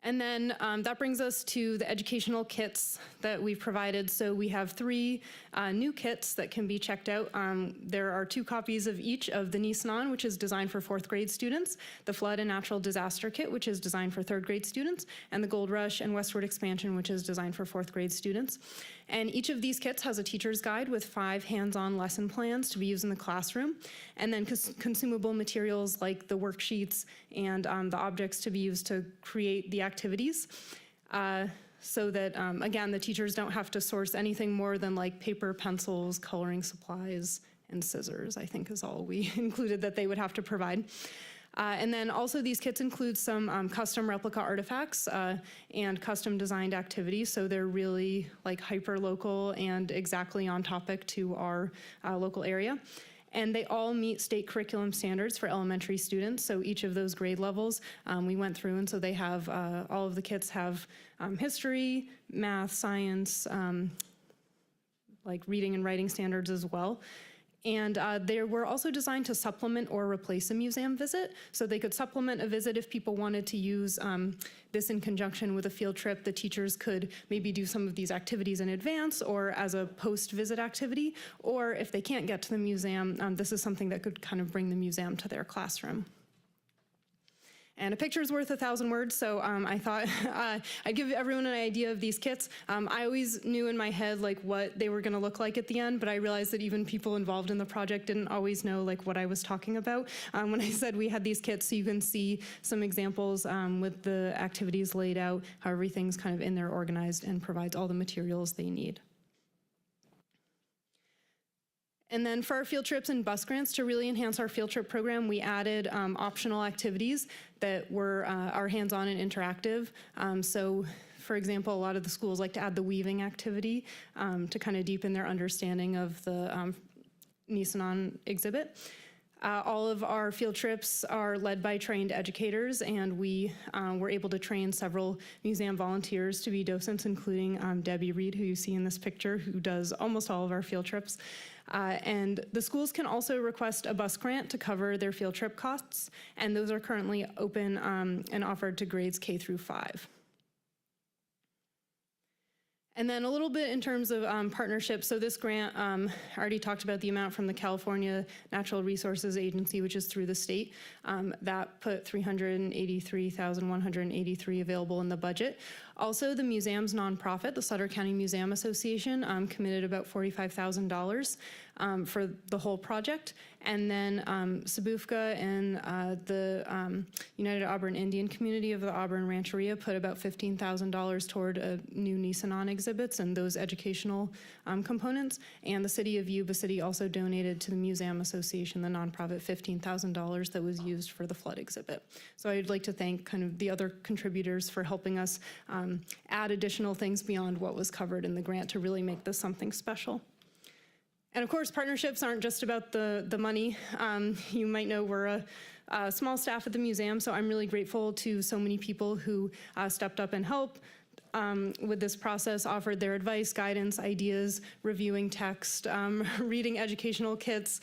And then that brings us to the educational kits that we've provided. So we have 3 new kits that can be checked out. There are 2 copies of each of the Nisanon, which is designed for 4th grade students, the Flood and Natural Disaster Kit, which is designed for 3rd grade students, and the Gold Rush and Westward Expansion, which is designed for 4th grade students. And each of these kits has a teacher's guide with 5 hands-on lesson plans to be used in the classroom, and then consumable materials like the worksheets and the objects to be used to create the activities. So that, again, the teachers don't have to source anything more than like paper, pencils, coloring supplies, and scissors, I think is all we included that they would have to provide. And then also these kits include some custom replica artifacts and custom designed activities. So they're really like hyper local and exactly on topic to our local area. And they all meet state curriculum standards for elementary students. So each of those grade levels we went through, and so they have, all of the kits have history, math, science, like reading and writing standards as well. And they were also designed to supplement or replace a museum visit. So they could supplement a visit if people wanted to use this in conjunction with a field trip. The teachers could maybe do some of these activities in advance or as a post-visit activity. Or if they can't get to the museum, this is something that could kind of bring the museum to their classroom. And a picture's worth 1,000 words, so I thought I'd give everyone an idea of these kits. I always knew in my head like what they were gonna look like at the end, but I realized that even people involved in the project didn't always know like what I was talking about when I said we had these kits, so you can see some examples with the activities laid out, how everything's kind of in there organized and provides all the materials they need. And then for our field trips and bus grants, to really enhance our field trip program, we added optional activities that were are hands-on and interactive. So for example, a lot of the schools like to add the weaving activity to kind of deepen their understanding of the Nisanon exhibit. All of our field trips are led by trained educators, and we were able to train several museum volunteers to be docents, including Debbie Reed, who you see in this picture, who does almost all of our field trips. And the schools can also request a bus grant to cover their field trip costs, and those are currently open and offered to grades K through 5. And then a little bit in terms of partnerships. So this grant, I already talked about the amount from the California Natural Resources Agency, which is through the state. That put $383,183 available in the budget. Also, the museum's nonprofit, the Sutter County Museum Association, committed about $45,000 for the whole project. And then Sabufka and the United Auburn Indian Community of the Auburn Rancheria put about $15,000 toward a new Nisanon exhibits and those educational components. And the city of Yuba City also donated to the Museum Association, the nonprofit, $15,000 that was used for the flood exhibit. So I'd like to thank kind of the other contributors for helping us add additional things beyond what was covered in the grant to really make this something special. And of course, partnerships aren't just about the money. You might know we're a small staff at the museum, so I'm really grateful to so many people who stepped up and helped with this process, offered their advice, guidance, ideas, reviewing text, reading educational kits,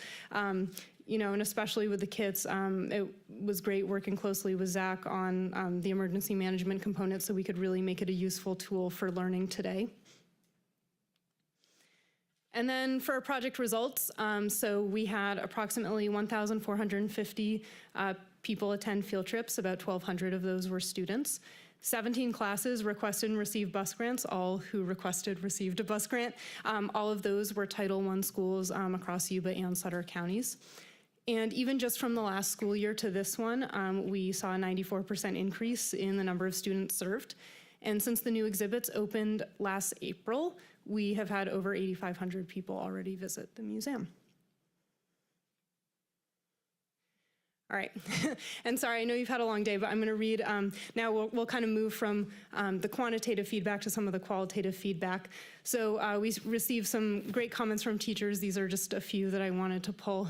you know, and especially with the kits, it was great working closely with Zach on the emergency management component so we could really make it a useful tool for learning today. And then for our project results, so we had approximately 1,450 people attend field trips. About 1,200 of those were students. 17 classes requested and received bus grants. All who requested received a bus grant. All of those were Title I schools across Yuba and Sutter counties. And even just from the last school year to this one, we saw a 94% increase in the number of students served. And since the new exhibits opened last April, we have had over 8,500 people already visit the museum. All right, and sorry, I know you've had a long day, but I'm gonna read, now we'll kind of move from the quantitative feedback to some of the qualitative feedback. So we received some great comments from teachers. These are just a few that I wanted to pull.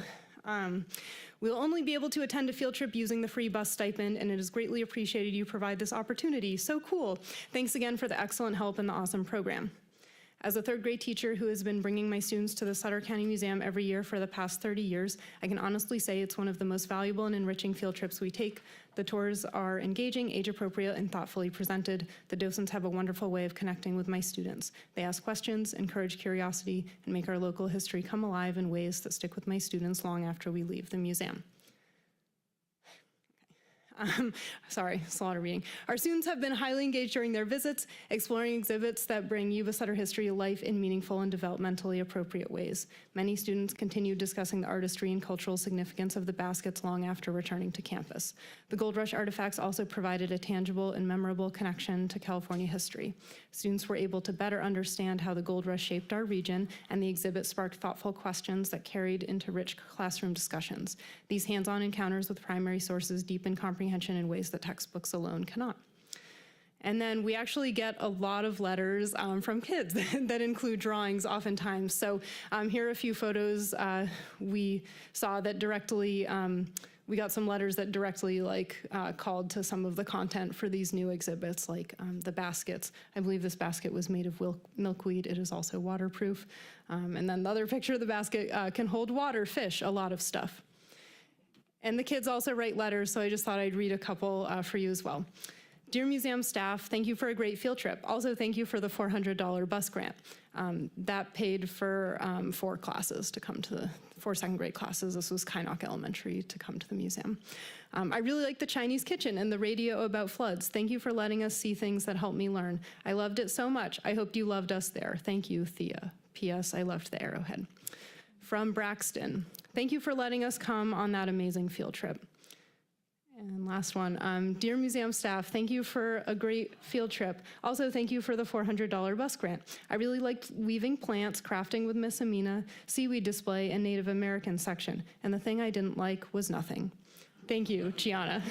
We'll only be able to attend a field trip using the free bus stipend, and it is greatly appreciated you provide this opportunity. So cool. Thanks again for the excellent help and the awesome program. As a third grade teacher who has been bringing my students to the Sutter County Museum every year for the past 30 years, I can honestly say it's one of the most valuable and enriching field trips we take. The tours are engaging, age-appropriate, and thoughtfully presented. The docents have a wonderful way of connecting with my students. They ask questions, encourage curiosity, and make our local history come alive in ways that stick with my students long after we leave the museum. Sorry, it's a lot of reading. Our students have been highly engaged during their visits, exploring exhibits that bring Yuba Sutter history to life in meaningful and developmentally appropriate ways. Many students continue discussing the artistry and cultural significance of the baskets long after returning to campus. The Gold Rush artifacts also provided a tangible and memorable connection to California history. Students were able to better understand how the Gold Rush shaped our region, and the exhibit sparked thoughtful questions that carried into rich classroom discussions. These hands-on encounters with primary sources deepen comprehension in ways that textbooks alone cannot. And then we actually get a lot of letters from kids that include drawings oftentimes. So here are a few photos we saw that directly we got some letters that directly called to some of the content for these new exhibits, like the baskets. I believe this basket was made of milkweed. It is also waterproof. And then the other picture of the basket can hold water, fish, a lot of stuff. And the kids also write letters, so I just thought I'd read a couple for you as well. Dear museum staff, thank you for a great field trip. Also, thank you for the $400 bus grant. That paid for 4 classes to come to 4 second grade classes. This was Kynock Elementary to come to the museum. I really like the Chinese kitchen and the radio about floods. Thank you for letting us see things that helped me learn. I loved it so much. I hoped you loved us there. Thank you, Thea. P.S. I loved the arrowhead. From Braxton, thank you for letting us come on that amazing field trip. And last one, dear museum staff, thank you for a great field trip. Also, thank you for the $400 bus grant. I really liked weaving plants, crafting with Miss Amina, seaweed display, and Native American section. And the thing I didn't like was nothing. Thank you, Gianna.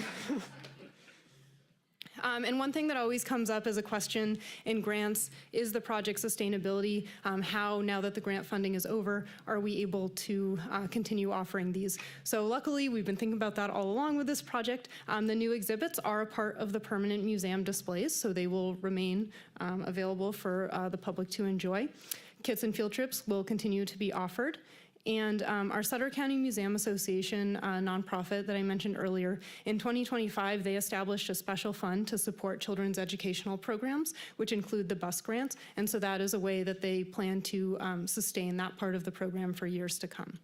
And one thing that always comes up as a question in grants is the project sustainability. How, now that the grant funding is over, are we able to continue offering these? So luckily, we've been thinking about that all along with this project. The new exhibits are a part of the permanent museum displays, so they will remain available for the public to enjoy. Kits and field trips will continue to be offered. And our Sutter County Museum Association, nonprofit that I mentioned earlier, in 2025, they established a special fund to support children's educational programs, which include the bus grants. And so that is a way that they plan to sustain that part of the program for years to come.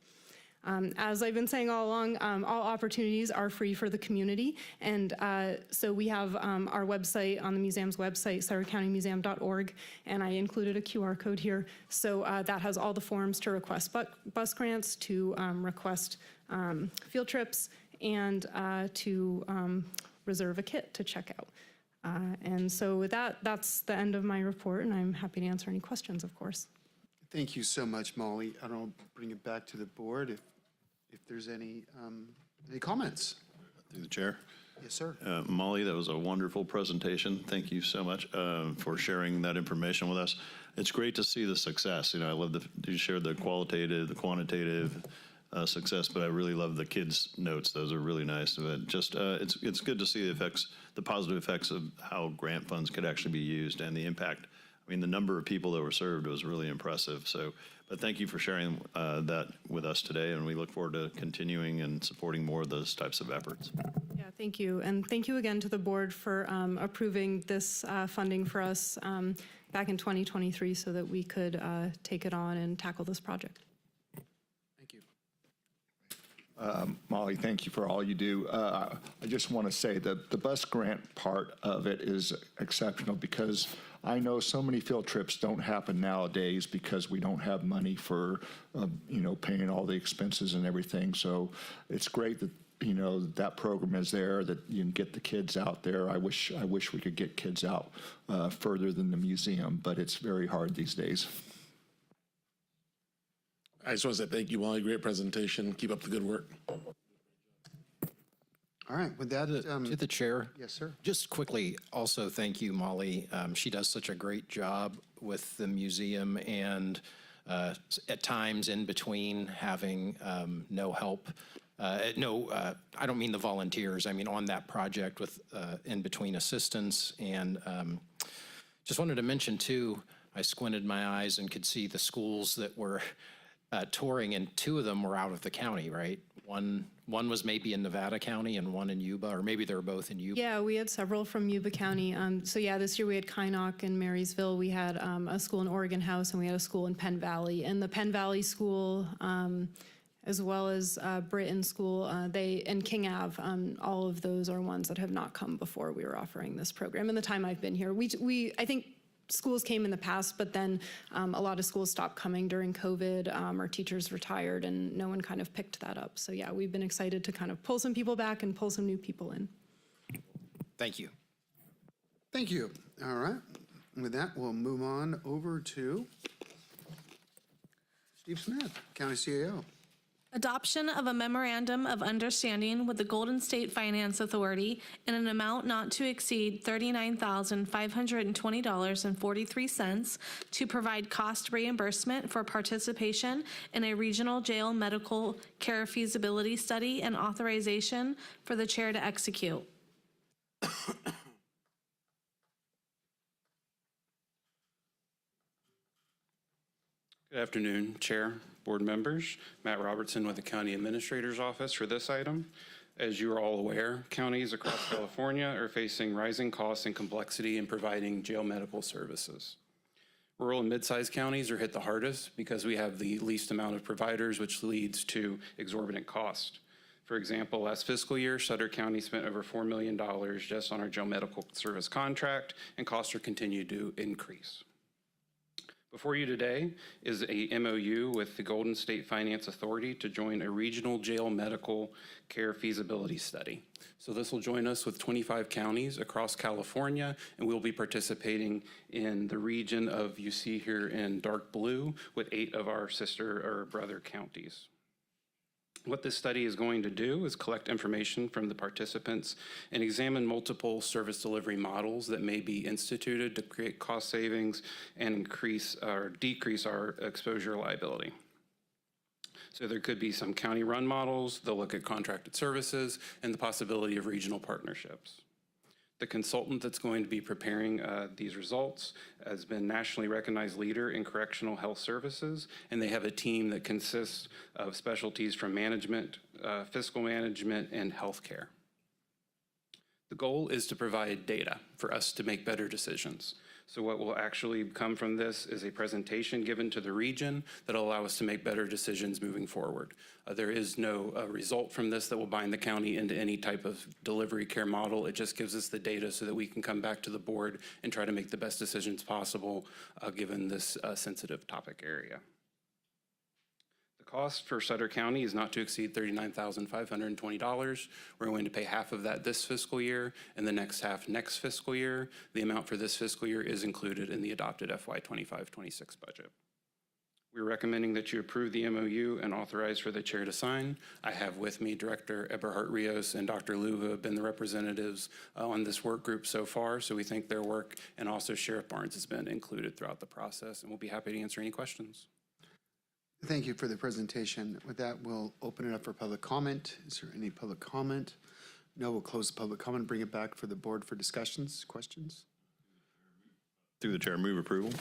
As I've been saying all along, all opportunities are free for the community. And so we have our website on the museum's website, suttercountymuseum.org, and I included a QR code here. So that has all the forms to request bus grants, to request field trips, and to reserve a kit to check out. And so with that, that's the end of my report, and I'm happy to answer any questions, of course. Thank you so much, Molly. I don't bring it back to the board if there's any comments. Through the chair. Yes, sir. Molly, that was a wonderful presentation. Thank you so much for sharing that information with us. It's great to see the success. You know, I love you shared the qualitative, the quantitative success, but I really love the kids' notes. Those are really nice. But just it's good to see the effects, the positive effects of how grant funds could actually be used and the impact. I mean, the number of people that were served was really impressive. So, but thank you for sharing that with us today, and we look forward to continuing and supporting more of those types of efforts. Yeah, thank you. And thank you again to the board for approving this funding for us back in 2023 so that we could take it on and tackle this project. Thank you. Molly, thank you for all you do. I just want to say that the bus grant part of it is exceptional because I know so many field trips don't happen nowadays because we don't have money for, paying all the expenses and everything. So it's great that, that program is there, that you can get the kids out there. I wish we could get kids out further than the museum, but it's very hard these days. I just want to say thank you, Molly. Great presentation. Keep up the good work. All right, with that. To the chair. Yes, sir. Just quickly, also thank you, Molly. She does such a great job with the museum and at times in between having no help. I don't mean the volunteers. I mean on that project with in between assistance. And just wanted to mention too, I squinted my eyes and could see the schools that were touring, and 2 of them were out of the county, right? One was maybe in Nevada County and one in Yuba, or maybe they're both in Yuba. Yeah, we had several from Yuba County. So yeah, this year we had Kynock and Marysville. We had a school in Oregon House, and we had a school in Penn Valley. And the Penn Valley school, as well as Britain School, and King Ave, all of those are ones that have not come before we were offering this program. In the time I've been here, I think schools came in the past, but then a lot of schools stopped coming during COVID, or teachers retired, and no one kind of picked that up. So yeah, we've been excited to kind of pull some people back and pull some new people in. Thank you. Thank you. All right. With that, we'll move on over to Steve Smith, County CAO. Adoption of a memorandum of understanding with the Golden State Finance Authority in an amount not to exceed $39,520.43 to provide cost reimbursement for participation in a regional jail medical care feasibility study and authorization for the chair to execute. Good afternoon, Chair, board members. Matt Robertson with the County Administrator's Office for this item. As you are all aware, counties across California are facing rising costs and complexity in providing jail medical services. Rural and mid-sized counties are hit the hardest because we have the least amount of providers, which leads to exorbitant cost. For example, last fiscal year, Sutter County spent over $4 million just on our jail medical service contract, and costs are continued to increase. Before you today is a MOU with the Golden State Finance Authority to join a regional jail medical care feasibility study. So this will join us with 25 counties across California, and we'll be participating in the region of, you see here in dark blue, with 8 of our sister or brother counties. What this study is going to do is collect information from the participants and examine multiple service delivery models that may be instituted to create cost savings and increase or decrease our exposure liability. So there could be some county-run models. They'll look at contracted services and the possibility of regional partnerships. The consultant that's going to be preparing these results has been nationally recognized leader in correctional health services, and they have a team that consists of specialties from management, fiscal management, and healthcare. The goal is to provide data for us to make better decisions. So what will actually come from this is a presentation given to the region that will allow us to make better decisions moving forward. There is no result from this that will bind the county into any type of delivery care model. It just gives us the data so that we can come back to the board and try to make the best decisions possible given this sensitive topic area. The cost for Sutter County is not to exceed $39,520. We're going to pay half of that this fiscal year and the next half next fiscal year. The amount for this fiscal year is included in the adopted FY25-26 budget. We're recommending that you approve the MOU and authorize for the chair to sign. I have with me Director Eberhard Rios and Dr. Liu, who have been the representatives on this work group so far, so we thank their work, and also Sheriff Barnes has been included throughout the process, and we'll be happy to answer any questions. Thank you for the presentation. With that, we'll open it up for public comment. Is there any public comment? No, we'll close the public comment, bring it back for the board for discussions, questions. Through the chair, move approval.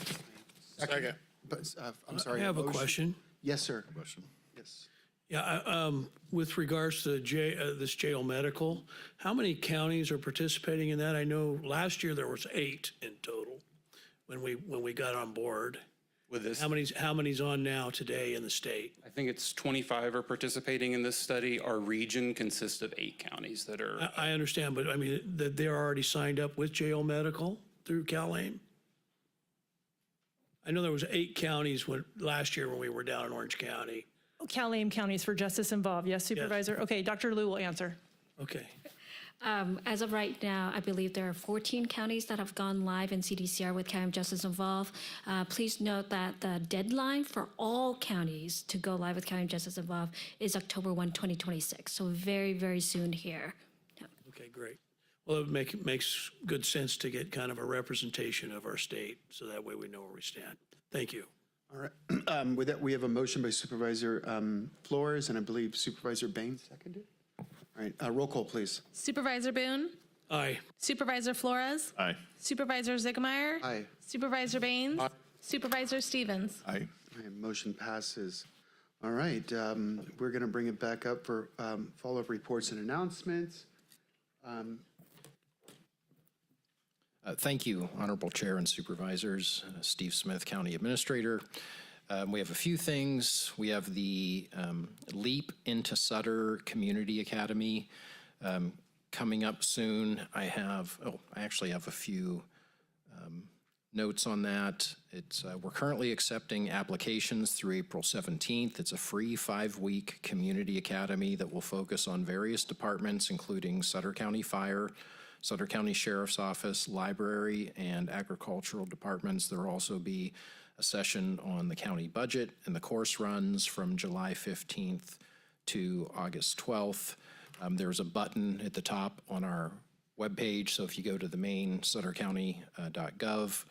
Second. But, I'm sorry. I have a motion? question. Yes, sir. Question. Yes. Yeah, with regards to this jail medical, how many counties are participating in that? I know last year there was 8 in total when we got on board. With this, How many's on now today in the state? I think it's 25 are participating in this study. Our region consists of 8 counties that are. I understand, but I mean, that they're already signed up with jail medical through CalAIM? I know there was 8 counties last year when we were down in Orange County. CalAIM counties for justice involved. Yes, Supervisor. Yes. Okay, Dr. Liu will answer. Okay. As of right now, I believe there are 14 counties that have gone live in CDCR with CalAIM Justice Involved. Please note that the deadline for all counties to go live with CalAIM Justice Involved is October 1, 2026. So very, very soon here. Yeah. Okay, great. Well, it makes good sense to get kind of a representation of our state, so that way we know where we stand. Thank you. All right. With that, we have a motion by Supervisor Flores, and I believe Supervisor Bain seconded. All right, roll call, please. Supervisor Boone? Aye. Supervisor Flores? Aye. Supervisor Zigmeyer? Aye. Supervisor Baines? Aye. Supervisor Stevens? Aye. All right, motion passes. All right, we're going to bring it back up for follow-up reports and announcements. Thank you, Honorable Chair and Supervisors. Steve Smith, County Administrator. We have a few things. We have the Leap into Sutter Community Academy coming up soon. I actually have a few notes on that. We're currently accepting applications through April 17th. It's a free 5-week community academy that will focus on various departments, including Sutter County Fire, Sutter County Sheriff's Office, Library, and Agricultural Departments. There will also be a session on the county budget, and the course runs from July 15th to August 12th. There's a button at the top on our webpage, so if you go to the main suttercounty.gov,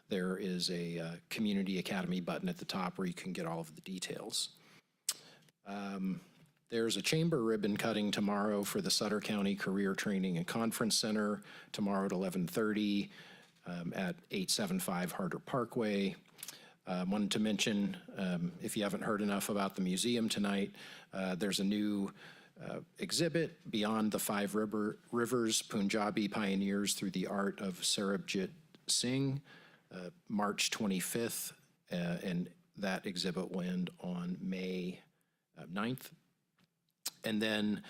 there is a Community Academy button at the top where you can get all of the details. There's a chamber ribbon cutting tomorrow for the Sutter County Career Training and Conference Center, tomorrow at 11:30 at 875 Harder Parkway. Wanted to mention, if you haven't heard enough about the museum tonight, there's a new exhibit, Beyond the Five Rivers, Punjabi Pioneers Through the Art of Sarabjit Singh, March 25th, and that exhibit will end on May 9th. And then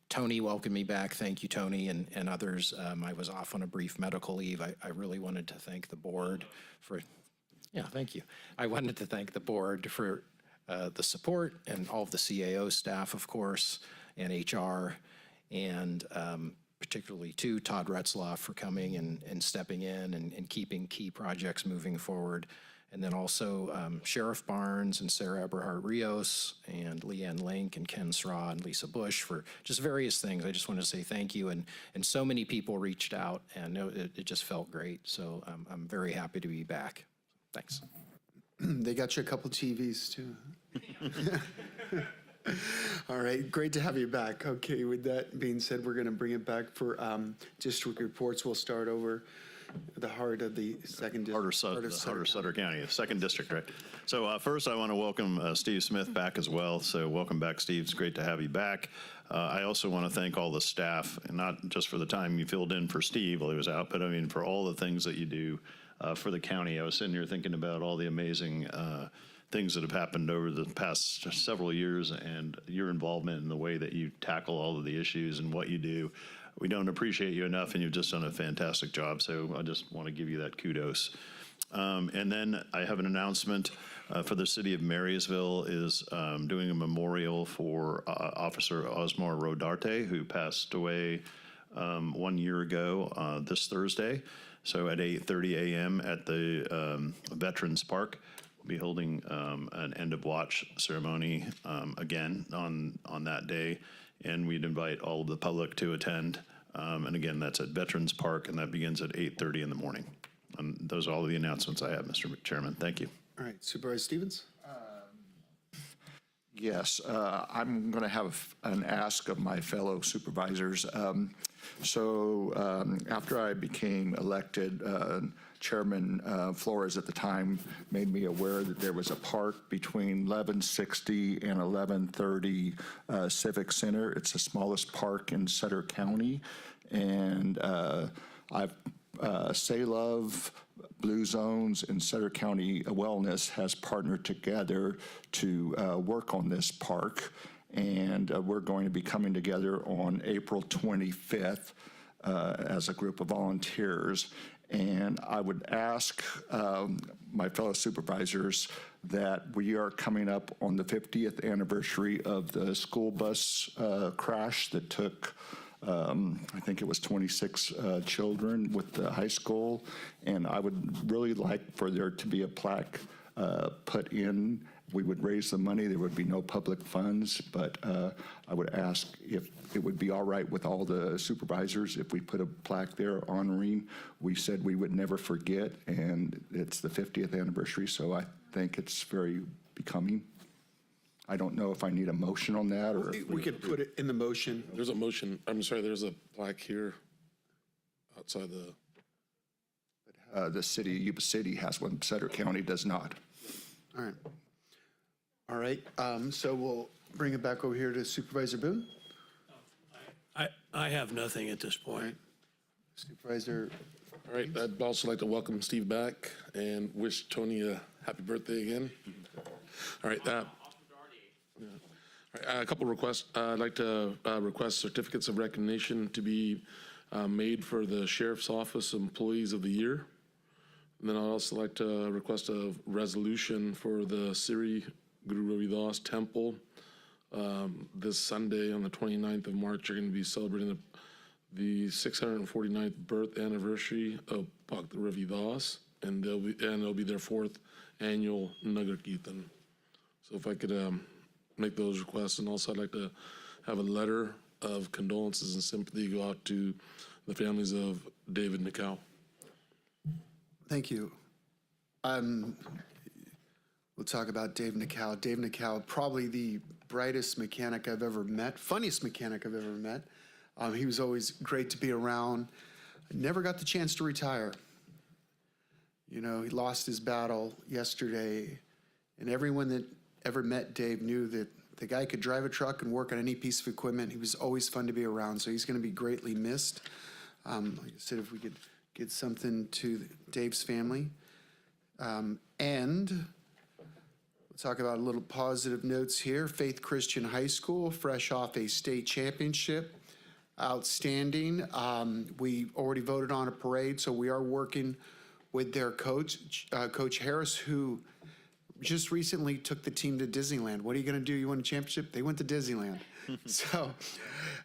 Tony welcomed me back. Thank you, Tony, and others. I was off on a brief medical leave. I really wanted to thank the board for, thank you. I wanted to thank the board for the support and all of the CAO staff, of course, and HR, and particularly to Todd Retzlaff for coming and stepping in and keeping key projects moving forward. And then also Sheriff Barnes and Sarah Eberhardt Rios and Leanne Link and Ken Sraw and Lisa Bush for just various things. I just want to say thank you. And so many people reached out, and it just felt great. So I'm very happy to be back. Thanks. They got you a couple TVs too. All right, great to have you back. Okay, with that being said, we're going to bring it back for district reports. We'll start over the heart of the second district. Heart of Sutter County, the second district, right? So first I want to welcome Steve Smith back as well. So welcome back, Steve. It's great to have you back. I also want to thank all the staff, and not just for the time you filled in for Steve while he was out, but I mean for all the things that you do for the county. I was sitting here thinking about all the amazing things that have happened over the past several years and your involvement in the way that you tackle all of the issues and what you do. We don't appreciate you enough, and you've just done a fantastic job. So I just want to give you that kudos. And then I have an announcement for the city of Marysville is doing a memorial for Officer Osmar Rodarte, who passed away 1 year ago this Thursday. So at 8:30 a.m. at the Veterans Park, we'll be holding an end of watch ceremony again on that day. And we'd invite all of the public to attend. And again, that's at Veterans Park, and that begins at 8:30 in the morning. And those are all the announcements I have, Mr. Chairman. Thank you. All right, Supervisor Stevens? Yes, I'm going to have an ask of my fellow supervisors. After I became elected, Chairman Flores at the time made me aware that there was a park between 1160 and 1130 Civic Center. It's the smallest park in Sutter County. And Say Love, Blue Zones, and Sutter County Wellness has partnered together to work on this park. And we're going to be coming together on April 25th as a group of volunteers. And I would ask my fellow supervisors that we are coming up on the 50th anniversary of the school bus crash that took, I think it was 26 children with the high school. And I would really like for there to be a plaque put in. We would raise the money. There would be no public funds, but I would ask if it would be all right with all the supervisors if we put a plaque there honoring. We said we would never forget, and it's the 50th anniversary, so I think it's very becoming. I don't know if I need a motion on that or. We could put it in the motion. There's a motion. I'm sorry, there's a plaque here outside the. The city, Yuba City has one. Sutter County does not. All right. All right, so we'll bring it back over here to Supervisor Boone. I have nothing at this point. Right. Supervisor. All right, I'd also like to welcome Steve back and wish Tony a happy birthday again. All right, a couple requests. I'd like to request certificates of recognition to be made for the Sheriff's Office Employees of the Year. And then I'd also like to request a resolution for the Sri Guru Ravidas Temple. This Sunday on the 29th of March, you're going to be celebrating the 649th birth anniversary of Bhakta Ravidas, and it'll be their 4th annual Nagar Kirtan. So if I could make those requests. And also I'd like to have a letter of condolences and sympathy go out to the families of David Nicow. Thank you. We'll talk about Dave Nicow. Dave Nicow, probably the brightest mechanic I've ever met, funniest mechanic I've ever met. He was always great to be around. Never got the chance to retire. You know, he lost his battle yesterday, and everyone that ever met Dave knew that the guy could drive a truck and work on any piece of equipment. He was always fun to be around, so he's going to be greatly missed. Like I said, if we could get something to Dave's family. And we'll talk about a little positive notes here. Faith Christian High School, fresh off a state championship. Outstanding. We already voted on a parade, so we are working with their coach, Coach Harris, who just recently took the team to Disneyland. What are you going to do? You won a championship? They went to Disneyland. So,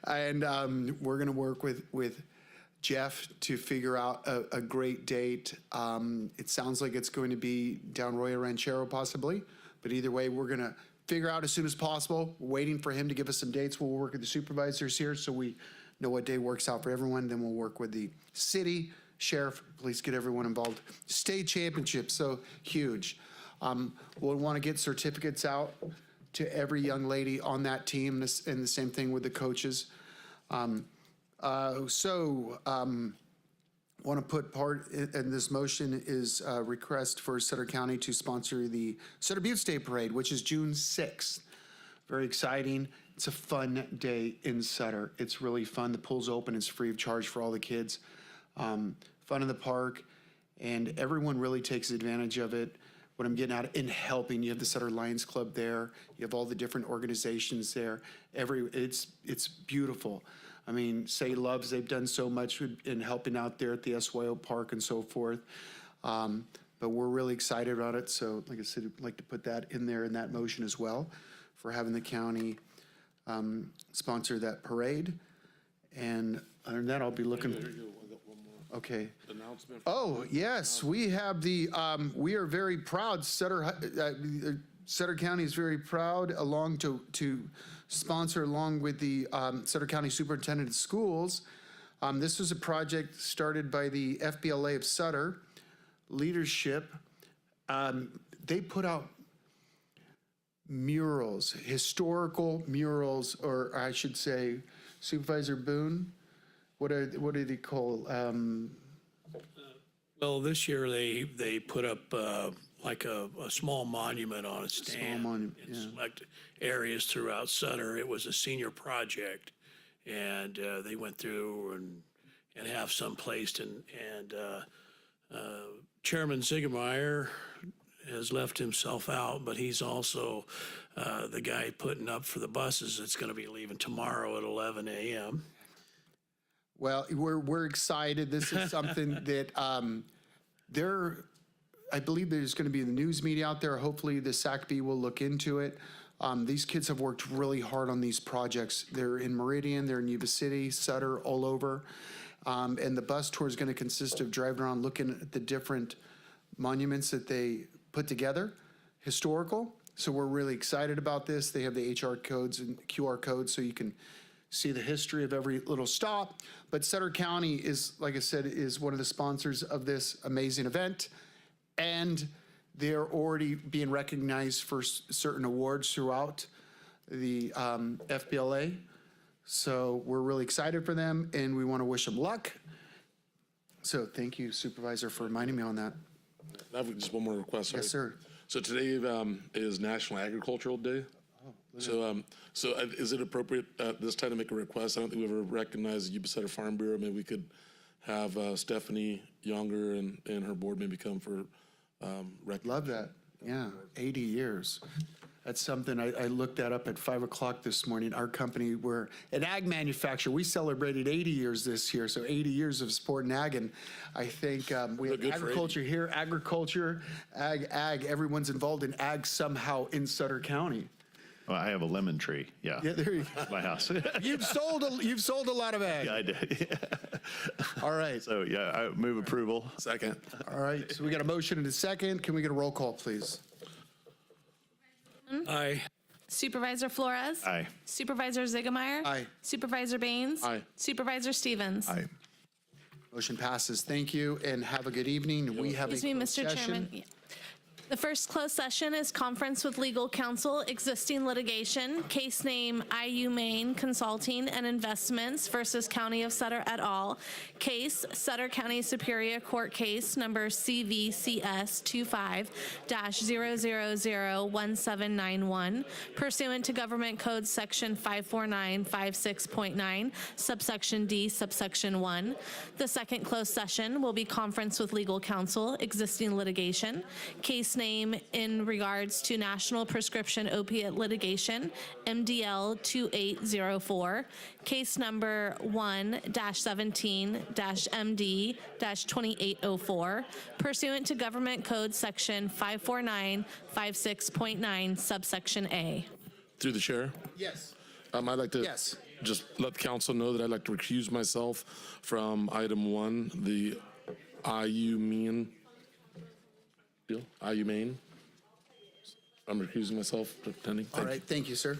and we're going to work with Jeff to figure out a great date. It sounds like it's going to be down Royal Ranchero possibly, but either way, we're going to figure out as soon as possible. We're waiting for him to give us some dates. We'll work with the supervisors here so we know what day works out for everyone. Then we'll work with the city, sheriff, police, get everyone involved. State championship, so huge. We'll want to get certificates out to every young lady on that team, and the same thing with the coaches. Want to put part in this motion is a request for Sutter County to sponsor the Sutter Butte State Parade, which is June 6th. Very exciting. It's a fun day in Sutter. It's really fun. The pool's open. It's free of charge for all the kids. Fun in the park, and everyone really takes advantage of it. What I'm getting at in helping, you have the Sutter Lions Club there. You have all the different organizations there. It's beautiful. I mean, Say Loves, they've done so much in helping out there at the SYO Park and so forth. But we're really excited about it. So like I said, I'd like to put that in there in that motion as well for having the county sponsor that parade. And other than that, I'll be looking. Okay. Announcement. Oh, yes, we have the, we are very proud, Sutter County is very proud to sponsor along with the Sutter County Superintendent of Schools. This was a project started by the FBLA of Sutter leadership. They put out murals, historical murals, or I should say, Supervisor Boone, what do they call? Well, this year they put up like a small monument on a stand in select areas throughout Sutter. It was a senior project, and they went through and have some placed. And Chairman Ziegemeyer has left himself out, but he's also the guy putting up for the buses that's going to be leaving tomorrow at 11 a.m. Well, we're excited. This is something that I believe there's going to be the news media out there. Hopefully the SACB will look into it. These kids have worked really hard on these projects. They're in Meridian, they're in Yuba City, Sutter, all over. And the bus tour is going to consist of driving around looking at the different monuments that they put together, historical. So we're really excited about this. They have the HR codes and QR codes so you can see the history of every little stop. But Sutter County is, like I said, is one of the sponsors of this amazing event. And they're already being recognized for certain awards throughout the FBLA. So we're really excited for them, and we want to wish them luck. So thank you, Supervisor, for reminding me on that. I have just one more request. Yes, sir. So today is National Agricultural Day. So is it appropriate at this time to make a request? I don't think we've ever recognized the Yuba Sutter Farm Bureau. Maybe we could have Stephanie Younger and her board maybe come for recognition. Love that. Yeah, 80 years. That's something, I looked that up at 5 o'clock this morning. Our company, we're an ag manufacturer. We celebrated 80 years this year, so 80 years of support in ag. And I think we have agriculture here, agriculture, ag. Everyone's involved in ag somehow in Sutter County. Well, I have a lemon tree. Yeah. Yeah, there you go. My house. You've sold a lot of ag. Yeah, I did. All right. So yeah, I move approval. Second. All right. So we got a motion and a second. Can we get a roll call, please? Aye. Supervisor Flores. Aye. Supervisor Zigemeyer. Aye. Supervisor Baines. Aye. Supervisor Stevens. Aye. Motion passes. Thank you, and have a good evening. We have a Excuse me, closed Mr. session. Chairman. Yeah. The first closed session is conference with legal counsel, existing litigation, case name IU Maine Consulting and Investments versus County of Sutter et al. Case Sutter County Superior Court Case number CVCS 25-0001791 pursuant to Government Code Section 54956.9 subsection D subsection 1. The second closed session will be conference with legal counsel, existing litigation, case name in regards to National Prescription Opiate Litigation, MDL 2804, case number 1-17-MD-2804, pursuant to Government Code Section 54956.9, subsection A. Through the chair, Yes. I'd like to Yes. just let the council know that I'd like to recuse myself from item 1, the IU Maine deal, IU Maine. I'm recusing myself from attending. All right, thank you, sir.